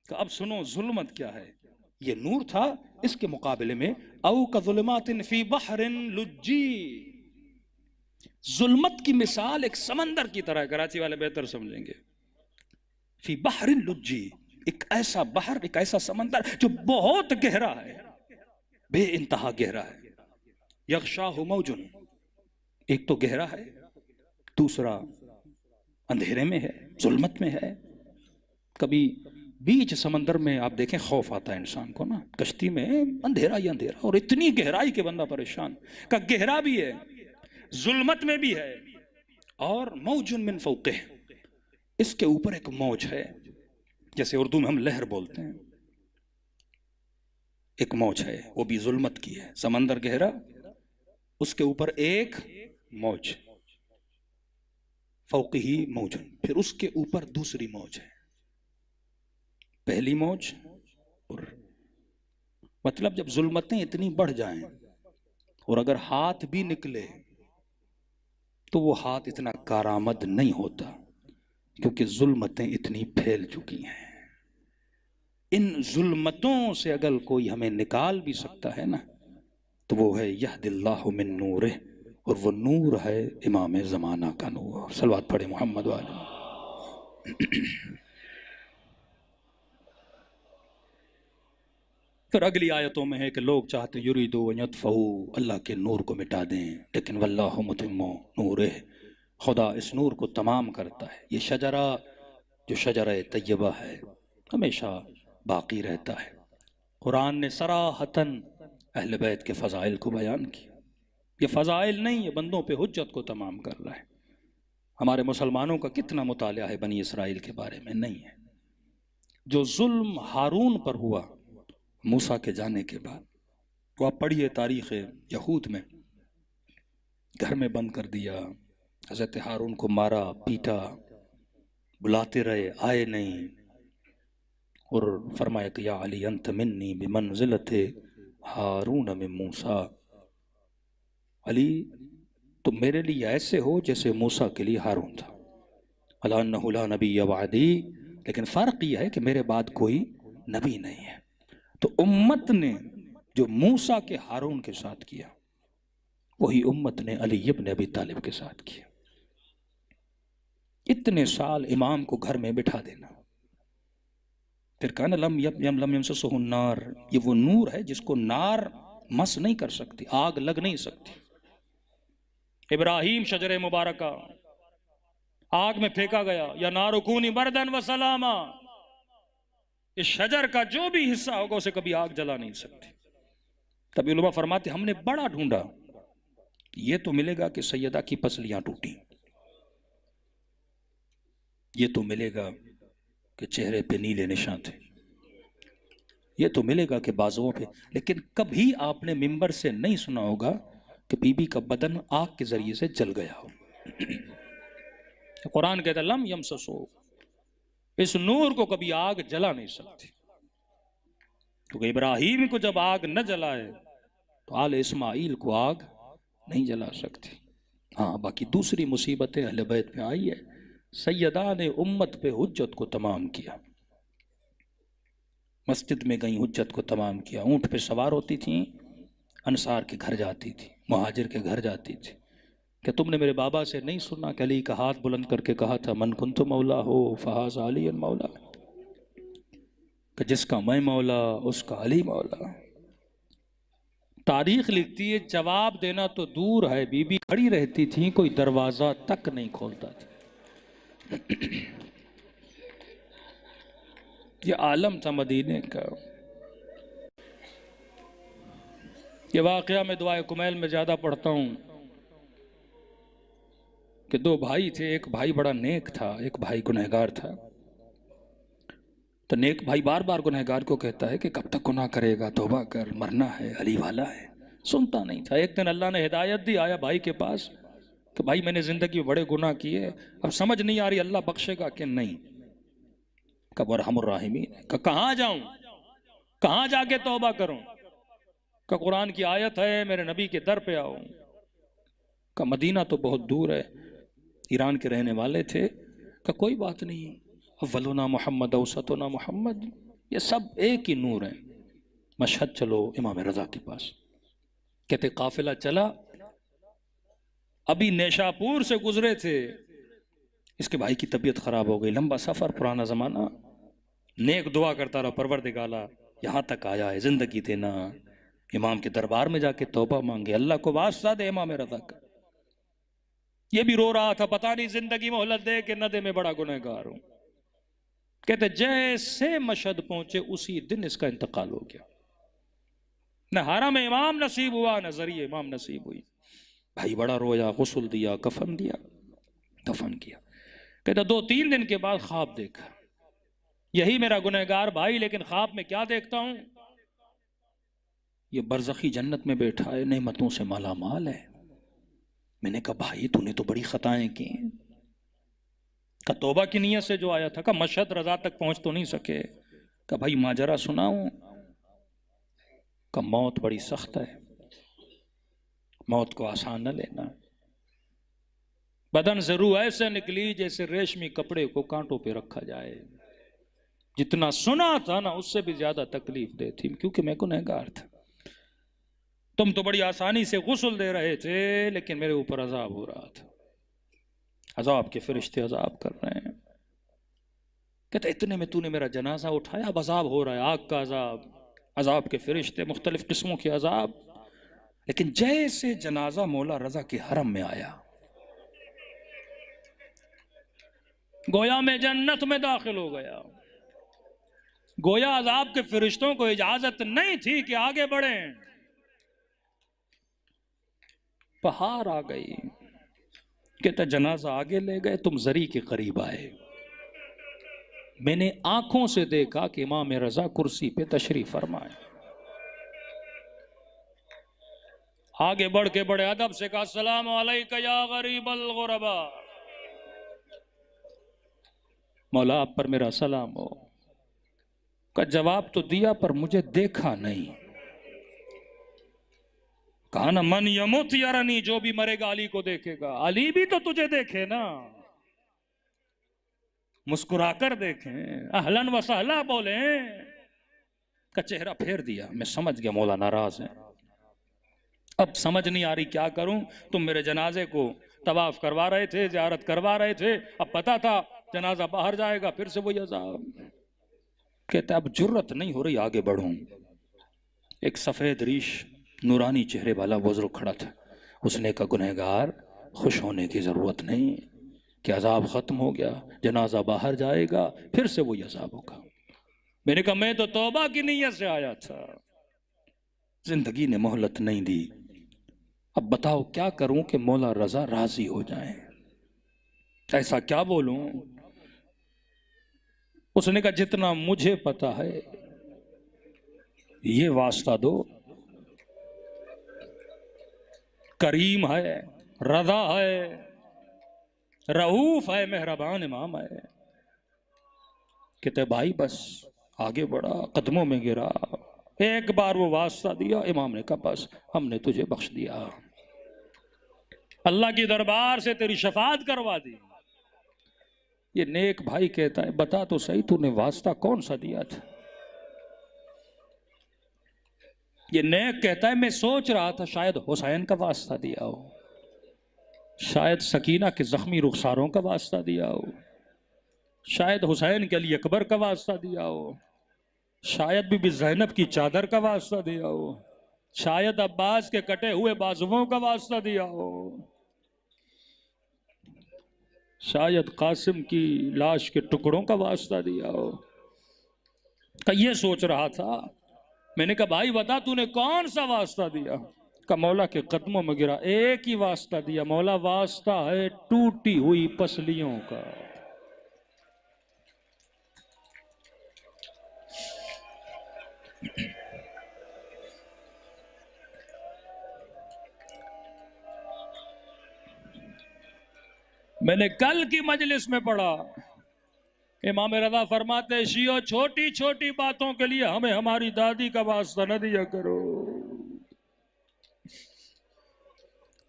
تو اب سنو ظلمت کیا ہے۔ یہ نور تھا، اس کے مقابلے میں او کظلمات فی بحر لجی، ظلمت کی مثال ایک سمندر کی طرح ہے، کراچی والے بہتر سمجھیں گے۔ فی بحر لجی، ایک ایسا بحر، ایک ایسا سمندر جو بہت گہرا ہے، بے انتہا گہرا ہے۔ یغشاہ موج، ایک تو گہرا ہے، دوسرا اندھیرے میں ہے، ظلمت میں ہے۔ کبھی بیچ سمندر میں آپ دیکھیں خوف آتا ہے انسان کو نا، کشتی میں اندھیرا ہی اندھیرا، اور اتنی گہرائی کہ بندہ پریشان، کہ گہرا بھی ہے، ظلمت میں بھی ہے، اور موج من فوقہ، اس کے اوپر ایک موج ہے، جیسے اردو میں ہم لہر بولتے ہیں، ایک موج ہے، وہ بھی ظلمت کی ہے، سمندر گہرا، اس کے اوپر ایک موج، فوقہ ہی موج، پھر اس کے اوپر دوسری موج ہے، پہلی موج، اور مطلب جب ظلمتیں اتنی بڑھ جائیں اور اگر ہاتھ بھی نکلے تو وہ ہاتھ اتنا کارآمد نہیں ہوتا، کیونکہ ظلمتیں اتنی پھیل چکی ہیں۔ ان ظلمتوں سے اگر کوئی ہمیں نکال بھی سکتا ہے نا تو وہ ہے یہد اللہ من نورہ، اور وہ نور ہے امام زمانہ کا نور۔ صلوات پڑھے محمد والے۔ پھر اگلی آیتوں میں ہے کہ لوگ چاہتے یریدوا ان یطفئوا، اللہ کے نور کو مٹا دیں، لیکن واللہ متم نورہ، خدا اس نور کو تمام کرتا ہے۔ یہ شجرہ جو شجرہ طیبہ ہے ہمیشہ باقی رہتا ہے۔ قرآن نے صراحتاً اہل بیت کے فضائل کو بیان کیا۔ یہ فضائل نہیں، یہ بندوں پہ حجت کو تمام کر رہا ہے۔ ہمارے مسلمانوں کا کتنا مطالعہ ہے بنی اسرائیل کے بارے میں؟ نہیں ہے۔ جو ظلم ہارون پر ہوا موسیٰ کے جانے کے بعد، وہ آپ پڑھیے تاریخ یہود میں، گھر میں بند کر دیا، حضرت ہارون کو مارا پیٹا، بلاتے رہے آئے نہیں، اور فرمایا کہ یا علی انت منی بمنزلت ہارون من موسیٰ، علی تم میرے لیے ایسے ہو جیسے موسیٰ کے لیے ہارون تھا۔ الا انہ لا نبی بعدی، لیکن فرق یہ ہے کہ میرے بعد کوئی نبی نہیں ہے۔ تو امت نے جو موسیٰ کے ہارون کے ساتھ کیا وہی امت نے علی ابن ابی طالب کے ساتھ کیا۔ اتنے سال امام کو گھر میں بٹھا دینا، پھر کہنا لم یمسسہ النار، یہ وہ نور ہے جس کو نار مس نہیں کر سکتی، آگ لگ نہیں سکتی۔ ابراہیم شجر مبارکہ آگ میں پھینکا گیا، یا نار کونی بردن و سلاما، اس شجر کا جو بھی حصہ ہوگا اسے کبھی آگ جلا نہیں سکتی۔ تب علماء فرماتے ہم نے بڑا ڈھونڈا، یہ تو ملے گا کہ سیدہ کی پسلیاں ٹوٹی، یہ تو ملے گا کہ چہرے پہ نیلے نشان تھے، یہ تو ملے گا کہ بازوؤں پہ، لیکن کبھی آپ نے ممبر سے نہیں سنا ہوگا کہ بی بی کا بدن آگ کے ذریعے سے جل گیا ہو۔ قرآن کہتا ہے لم یمسسو، اس نور کو کبھی آگ جلا نہیں سکتی، کیونکہ ابراہیم کو جب آگ نہ جلائے تو آل اسماعیل کو آگ نہیں جلا سکتی۔ ہاں باقی دوسری مصیبتیں اہل بیت میں آئی ہے، سیدہ نے امت پہ حجت کو تمام کیا، مسجد میں گئیں حجت کو تمام کیا، اونٹ پہ سوار ہوتی تھیں، انصار کے گھر جاتی تھی، مہاجر کے گھر جاتی تھی کہ تم نے میرے بابا سے نہیں سنا کہ علی کا ہاتھ بلند کر کے کہا تھا من کنت مولا ہو فہذا علی مولا، کہ جس کا میں مولا اس کا علی مولا۔ تاریخ لکھتی ہے جواب دینا تو دور ہے، بی بی کھڑی رہتی تھی، کوئی دروازہ تک نہیں کھولتا تھا۔ یہ عالم تھا مدینے کا۔ یہ واقعہ میں دعائے کمیل میں زیادہ پڑھتا ہوں کہ دو بھائی تھے، ایک بھائی بڑا نیک تھا، ایک بھائی گنہگار تھا۔ تو نیک بھائی بار بار گنہگار کو کہتا ہے کہ کب تک گناہ کرے گا، توبہ کر، مرنا ہے، علی والا ہے۔ سنتا نہیں تھا۔ ایک دن اللہ نے ہدایت دی، آیا بھائی کے پاس کہ بھائی میں نے زندگی میں بڑے گناہ کیے، اب سمجھ نہیں آ رہی اللہ بخشے گا کہ نہیں۔ کب ارحم الراحمین، کہ کہاں جاؤں، کہاں جا کے توبہ کروں، کہ قرآن کی آیت ہے میرے نبی کے در پہ آؤں، کہ مدینہ تو بہت دور ہے، ایران کے رہنے والے تھے، کہ کوئی بات نہیں، اولنا محمد اوسطنا محمد، یہ سب ایک ہی نور ہے، مشہد چلو امام رضا کے پاس۔ کہتے قافلہ چلا، ابھی نیشاپور سے گزرے تھے، اس کے بھائی کی طبیعت خراب ہو گئی، لمبا سفر، پرانا زمانہ، نیک دعا کرتا رہا پروردگارا یہاں تک آیا ہے، زندگی دینا، امام کے دربار میں جا کے توبہ مانگے، اللہ کو واسطہ دے امام رضا کا۔ یہ بھی رو رہا تھا، پتہ نہیں زندگی مہلت دے کہ نہ دے، میں بڑا گنہگار ہوں۔ کہتے جیسے مشہد پہنچے اسی دن اس کا انتقال ہو گیا، نہ حرم امام نصیب ہوا نہ ذریعہ امام نصیب ہوئی۔ بھائی بڑا رویا، غسل دیا، کفن دیا، دفن کیا۔ کہتا 2-3 دن کے بعد خواب دیکھا، یہی میرا گنہگار بھائی، لیکن خواب میں کیا دیکھتا ہوں، یہ برزخی جنت میں بیٹھا ہے، نعمتوں سے مالا مال ہے۔ میں نے کہا بھائی تو نے تو بڑی خطائیں کی، کہ توبہ کی نیت سے جو آیا تھا، کہ مشہد رضا تک پہنچ تو نہیں سکے، کہ بھائی ماجرا سناؤں، کہ موت بڑی سخت ہے، موت کو آسان نہ لینا، بدن سے روح ایسے نکلی جیسے ریشمی کپڑے کو کانٹوں پہ رکھا جائے، جتنا سنا تھا نا اس سے بھی زیادہ تکلیف دے تھی، کیونکہ میں گنہگار تھا۔ تم تو بڑی آسانی سے غسل دے رہے تھے، لیکن میرے اوپر عذاب ہو رہا تھا، عذاب کے فرشتے عذاب کر رہے ہیں۔ کہتا اتنے میں تو نے میرا جنازہ اٹھایا، اب عذاب ہو رہا ہے، آگ کا عذاب، عذاب کے فرشتے، مختلف قسموں کے عذاب۔ لیکن جیسے جنازہ مولا رضا کے حرم میں آیا، گویا میں جنت میں داخل ہو گیا، گویا عذاب کے فرشتوں کو اجازت نہیں تھی کہ آگے بڑھیں، پہاڑ آ گئی۔ کہتا جنازہ آگے لے گئے، تم زری کے قریب آئے، میں نے آنکھوں سے دیکھا کہ امام رضا کرسی پہ تشریف فرمائے، آگے بڑھ کے بڑے ادب سے کہا السلام علیکہ یا غریب الغرباء، مولا آپ پر میرا سلام ہو۔ کا جواب تو دیا پر مجھے دیکھا نہیں۔ کہا نا من یموت یرنی، جو بھی مرے گا علی کو دیکھے گا، علی بھی تو تجھے دیکھے نا، مسکرا کر دیکھیں، اہلاً و سہلا بولیں۔ کا چہرہ پھیر دیا، میں سمجھ گیا مولا ناراض ہیں، اب سمجھ نہیں آ رہی کیا کروں، تم میرے جنازے کو طواف کروا رہے تھے، زیارت کروا رہے تھے، اب پتا تھا جنازہ باہر جائے گا، پھر سے وہی عذاب۔ کہتا اب جرت نہیں ہو رہی آگے بڑھوں۔ ایک سفید ریش نورانی چہرے والا بزرگ کھڑا تھا، اس نے کہا گنہگار خوش ہونے کی ضرورت نہیں کہ عذاب ختم ہو گیا، جنازہ باہر جائے گا، پھر سے وہی عذاب ہوگا۔ میں نے کہا میں تو توبہ کی نیت سے آیا تھا، زندگی نے مہلت نہیں دی، اب بتاؤ کیا کروں کہ مولا رضا راضی ہو جائیں، ایسا کیا بولوں؟ اس نے کہا جتنا مجھے پتا ہے یہ واسطہ دو، کریم ہے، رضا ہے، رؤوف ہے، مہربان امام ہے۔ کہتے بھائی بس آگے بڑھا، قدموں میں گرا، ایک بار وہ واسطہ دیا، امام نے کہا بس ہم نے تجھے بخش دیا، اللہ کی دربار سے تیری شفاعت کروا دی۔ یہ نیک بھائی کہتا ہے بتا تو صحیح تو نے واسطہ کون سا دیا تھا؟ یہ نیک کہتا ہے میں سوچ رہا تھا شاید حسین کا واسطہ دیا ہو، شاید سکینہ کے زخمی رخساروں کا واسطہ دیا ہو، شاید حسین کے علی اکبر کا واسطہ دیا ہو، شاید بی بی زینب کی چادر کا واسطہ دیا ہو، شاید عباس کے کٹے ہوئے بازوؤں کا واسطہ دیا ہو، شاید قاسم کی لاش کے ٹکڑوں کا واسطہ دیا ہو۔ کہ یہ سوچ رہا تھا۔ میں نے کہا بھائی بتا تو نے کون سا واسطہ دیا؟ کہ مولا کے قدموں میں گرا، ایک ہی واسطہ دیا مولا، واسطہ ہے ٹوٹی ہوئی پسلیوں کا۔ میں نے کل کی مجلس میں پڑھا، امام رضا فرماتے شیعو چھوٹی چھوٹی باتوں کے لیے ہمیں ہماری دادی کا واسطہ نہ دیا کرو،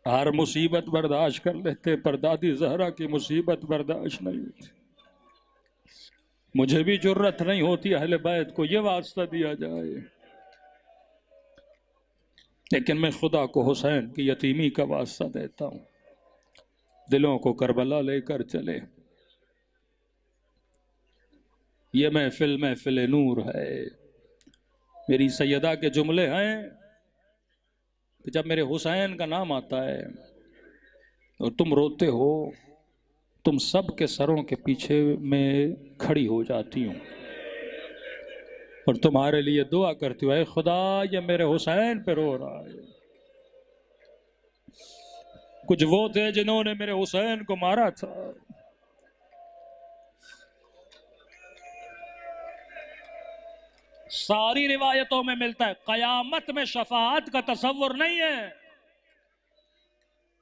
ہر مصیبت برداشت کر لیتے پر دادی زہرا کی مصیبت برداشت نہیں ہوتی۔ مجھے بھی جرت نہیں ہوتی اہل بیت کو یہ واسطہ دیا جائے، لیکن میں خدا کو حسین کی یتیمی کا واسطہ دیتا ہوں، دلوں کو کربلا لے کر چلے۔ یہ محفل محفل نور ہے۔ میری سیدہ کے جملے ہیں کہ جب میرے حسین کا نام آتا ہے اور تم روتے ہو، تم سب کے سروں کے پیچھے میں کھڑی ہو جاتی ہوں اور تمہارے لیے دعا کرتی ہوں، اے خدا یہ میرے حسین پہ رو رہا ہے۔ کچھ وہ تھے جنہوں نے میرے حسین کو مارا تھا، ساری روایتوں میں ملتا ہے قیامت میں شفاعت کا تصور نہیں ہے،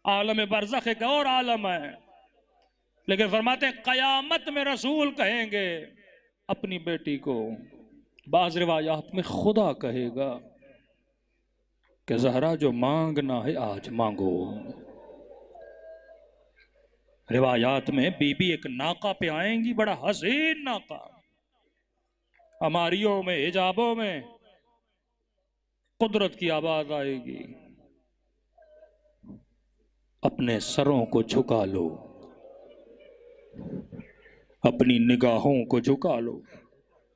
عالم برزخ ایک اور عالم ہے، لیکن فرماتے ہیں قیامت میں رسول کہیں گے اپنی بیٹی کو، بعض روایات میں خدا کہے گا کہ زہرا جو مانگنا ہے آج مانگو۔ روایات میں بی بی ایک ناقہ پہ آئیں گی، بڑا حسین ناقہ، ہماریوں میں حجابوں میں، قدرت کی آواز آئے گی اپنے سروں کو جھکا لو، اپنی نگاہوں کو جھکا لو،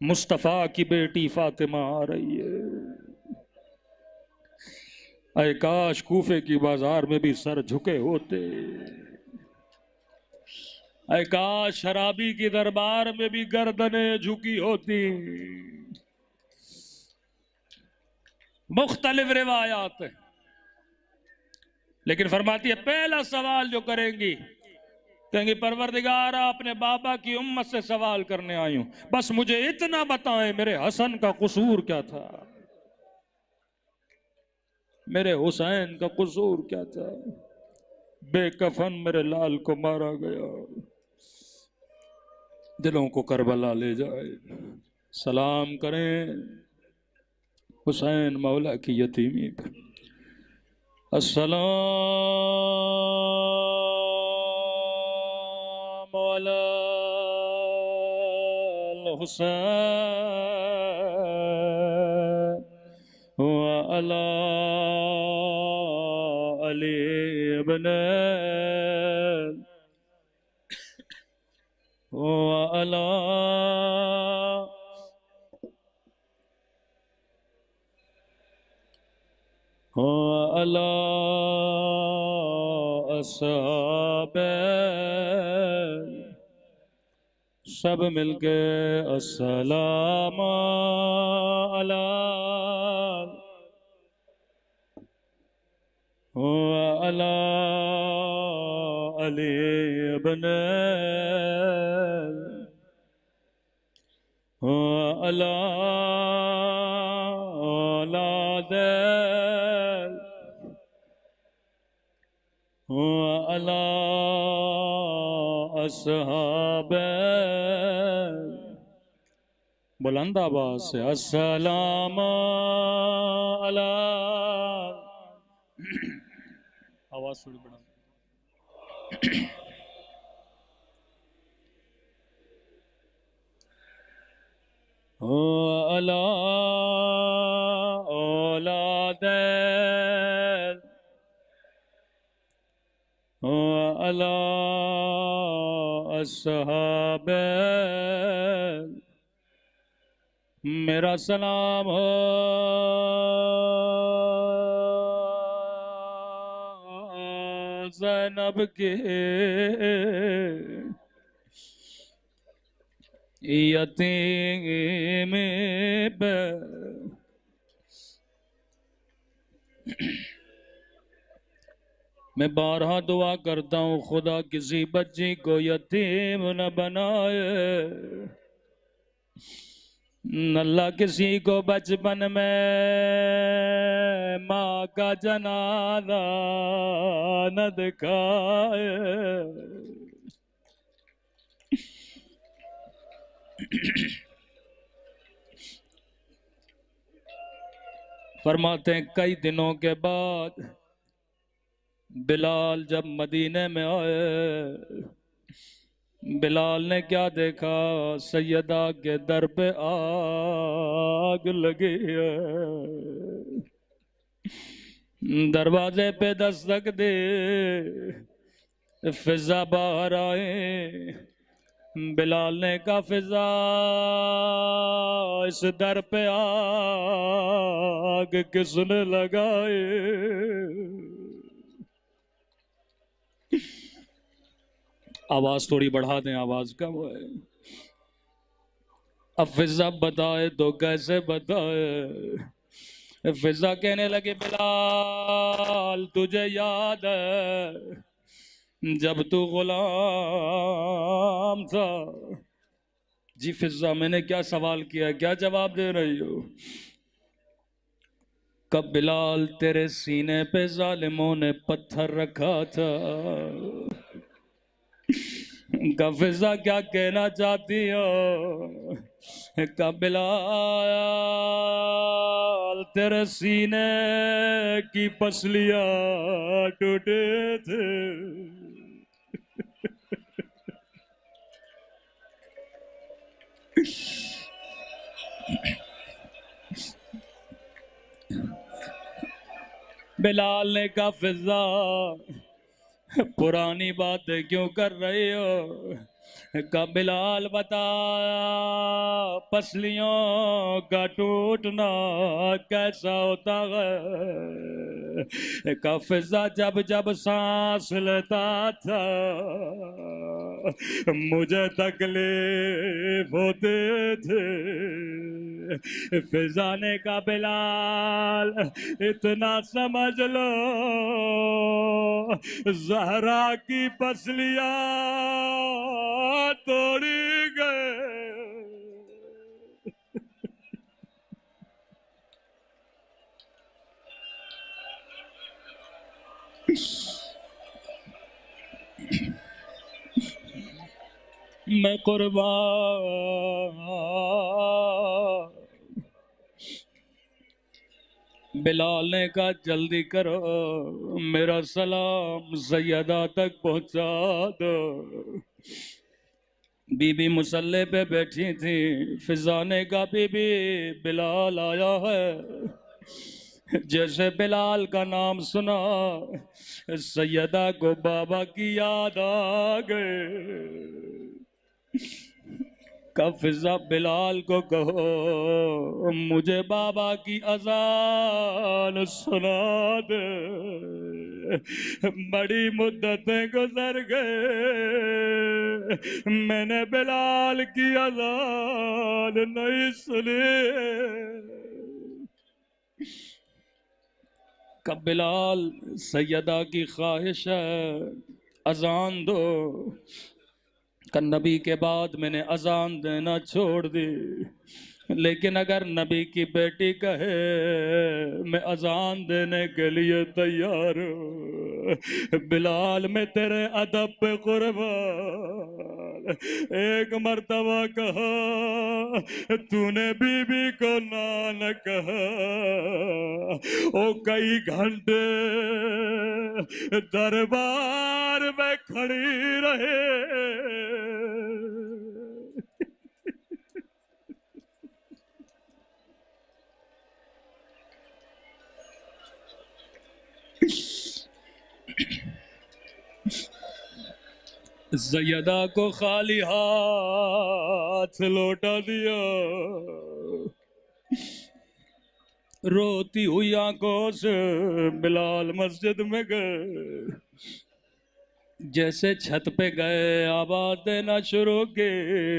مصطفیٰ کی بیٹی فاطمہ آ رہی ہے۔ اے کاش کوفے کی بازار میں بھی سر جھکے ہوتے، اے کاش شرابی کی دربار میں بھی گردنیں جھکی ہوتی۔ مختلف روایات ہیں، لیکن فرماتی ہے پہلا سوال جو کریں گی کہیں گے پروردگارا اپنے بابا کی امت سے سوال کرنے آئی ہوں، بس مجھے اتنا بتائیں میرے حسن کا قصور کیا تھا، میرے حسین کا قصور کیا تھا، بے کفن میرے لال کو مارا گیا، دلوں کو کربلا لے جائے، سلام کریں حسین مولا کی یتیمی پر۔ السلام علی الحسین وعلی علی ابن وعلی وعلی اصحاب، سب مل کے السلام علی وعلی علی ابن وعلى أولاد وعلى أصحاب بلند آواز سے السلام علی آواز تھوڑی بڑھا وعلى أولاد وعلى أصحاب میرا سلام ہو زینب کے یتیم پہ میں بارہا دعا کرتا ہوں خدا کسی بچی کو یتیم نہ بنائے، اللہ کسی کو بچپن میں ماں کا جنازہ نہ دکھائے۔ فرماتے ہیں کئی دنوں کے بعد بلال جب مدینے میں آئے، بلال نے کیا دیکھا؟ سیدہ کے در پہ آگ لگی ہے، دروازے پہ دستک دے، فضا باہر آئے، بلال نے کہا فضا اس در پہ آگ کس نے لگائے؟ آواز تھوڑی بڑھا دیں، آواز کم ہے۔ اب فضا بتائے تو کیسے بتائے؟ فضا کہنے لگے بلال تجھے یاد ہے جب تو غلام تھا؟ جی فضا میں نے کیا سوال کیا ہے، کیا جواب دے رہی ہو؟ کب بلال تیرے سینے پہ ظالموں نے پتھر رکھا تھا؟ فضا کیا کہنا چاہتی ہو؟ بلال تیرے سینے کی پسلیاں ٹوٹے تھے، بلال نے کہا فضا پرانی باتیں کیوں کر رہی ہو؟ کہا بلال بتا پسلیوں کا ٹوٹنا کیسا ہوتا ہے؟ کہا فضا جب جب سانس لیتا تھا مجھے تکلیف ہوتے تھے۔ فضا نے کہا بلال اتنا سمجھ لو زہرا کی پسلیاں توڑی گئے۔ میں قربان بلال نے کہا جلدی کرو میرا سلام سیدہ تک پہنچا دو۔ بی بی مصلی پہ بیٹھی تھی، فضا نے کہا بی بی بلال آیا ہے۔ جیسے بلال کا نام سنا سیدہ کو بابا کی یاد آ گئے۔ کہ فضا بلال کو کہو مجھے بابا کی اذان سنا دے، بڑی مدتیں گزر گئے میں نے بلال کی اذان نہیں سنی۔ کہ بلال سیدہ کی خواہش ہے اذان دو۔ کہ نبی کے بعد میں نے اذان دینا چھوڑ دی، لیکن اگر نبی کی بیٹی کہے میں اذان دینے کے لیے تیار ہوں، بلال میں تیرے ادب پہ قربان۔ ایک مرتبہ کہا تو نے بی بی کو نہ کہا، او کئی گھنٹے دربار میں کھڑی رہے۔ سیدہ کو خالی ہاتھ لوٹا دیا، روتی ہوئی آنکھوں سے بلال مسجد میں گئے۔ جیسے چھت پہ گئے آواز دینا شروع کی،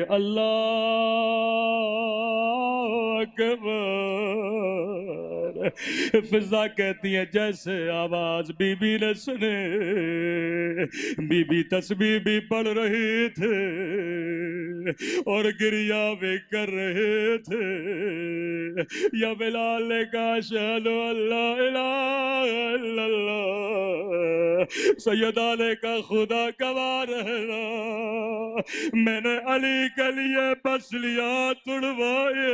اللہ اکبر۔ فضا کہتی ہے جیسے آواز بی بی نے سنے، بی بی تسبیح بھی پڑھ رہی تھے اور گریہ بھی کر رہے تھے۔ یا بلال نے کہا اشہد ان لا الہ الا اللہ۔ سیدہ نے کہا خدا گواہ رہنا، میں نے علی کے لیے پسلیاں توڑوائے۔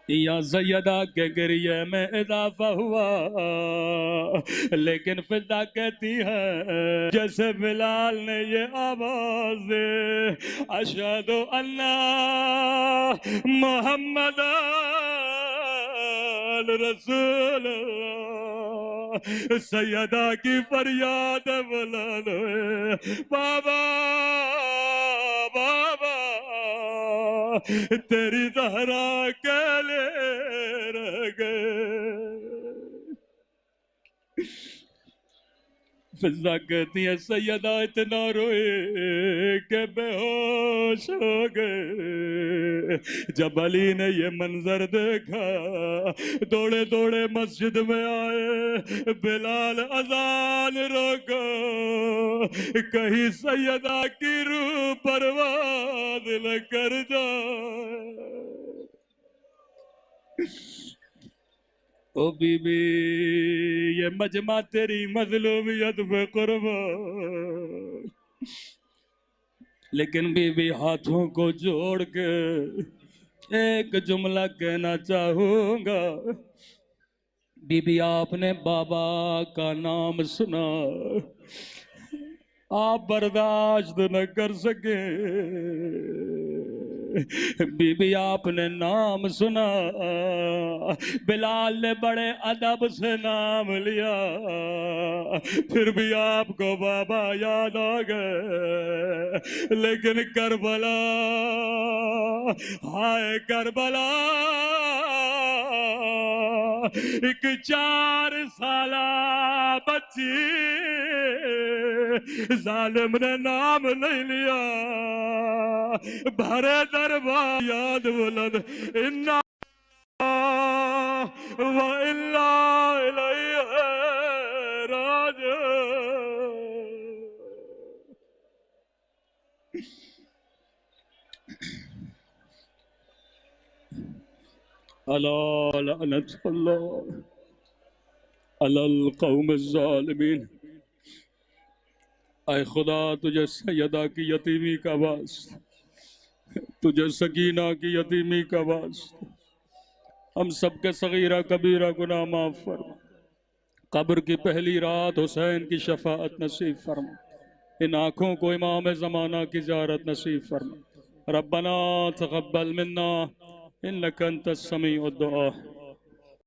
یا سیدہ کے گریے میں اضافہ ہوا، لیکن فضا کہتی ہے جیسے بلال نے یہ آواز دے اشہد ان محمد رسول اللہ، سیدہ کی فریاد بلند ہوئے، بابا بابا تیری زہرا کے لے رہ گئے۔ فضا کہتی ہے سیدہ اتنا روئے کہ بے ہوش ہو گئے۔ جب علی نے یہ منظر دیکھا دوڑے دوڑے مسجد میں آئے، بلال اذان روکو، کہیں سیدہ کی روح پرواز نہ کر جائے۔ او بی بی یہ مجمع تیری مظلومیت پہ قربان، لیکن بی بی ہاتھوں کو جوڑ کے ایک جملہ کہنا چاہوں گا۔ بی بی آپ نے بابا کا نام سنا، آپ برداشت نہ کر سکے۔ بی بی آپ نے نام سنا، بلال نے بڑے ادب سے نام لیا، پھر بھی آپ کو بابا یاد آ گئے۔ لیکن کربلا، ہائے کربلا، ایک 4 سالہ بچی ظالم نے نام نہیں لیا، بھرے دربار یاد بلند انا وَإِلَّا إِلَيْهِ راجعون۔ الا لعنت اللہ علی القوم الظالمین۔ اے خدا تجھے سیدہ کی یتیمی کا واسطہ، تجھے سکینہ کی یتیمی کا واسطہ، ہم سب کے صغیرہ کبیرہ گناہ معاف فرما۔ قبر کی پہلی رات حسین کی شفاعت نصیب فرما، ان آنکھوں کو امام زمانہ کی زیارت نصیب فرما۔ ربنا تقبل منا انک انت السمیع الدعاء۔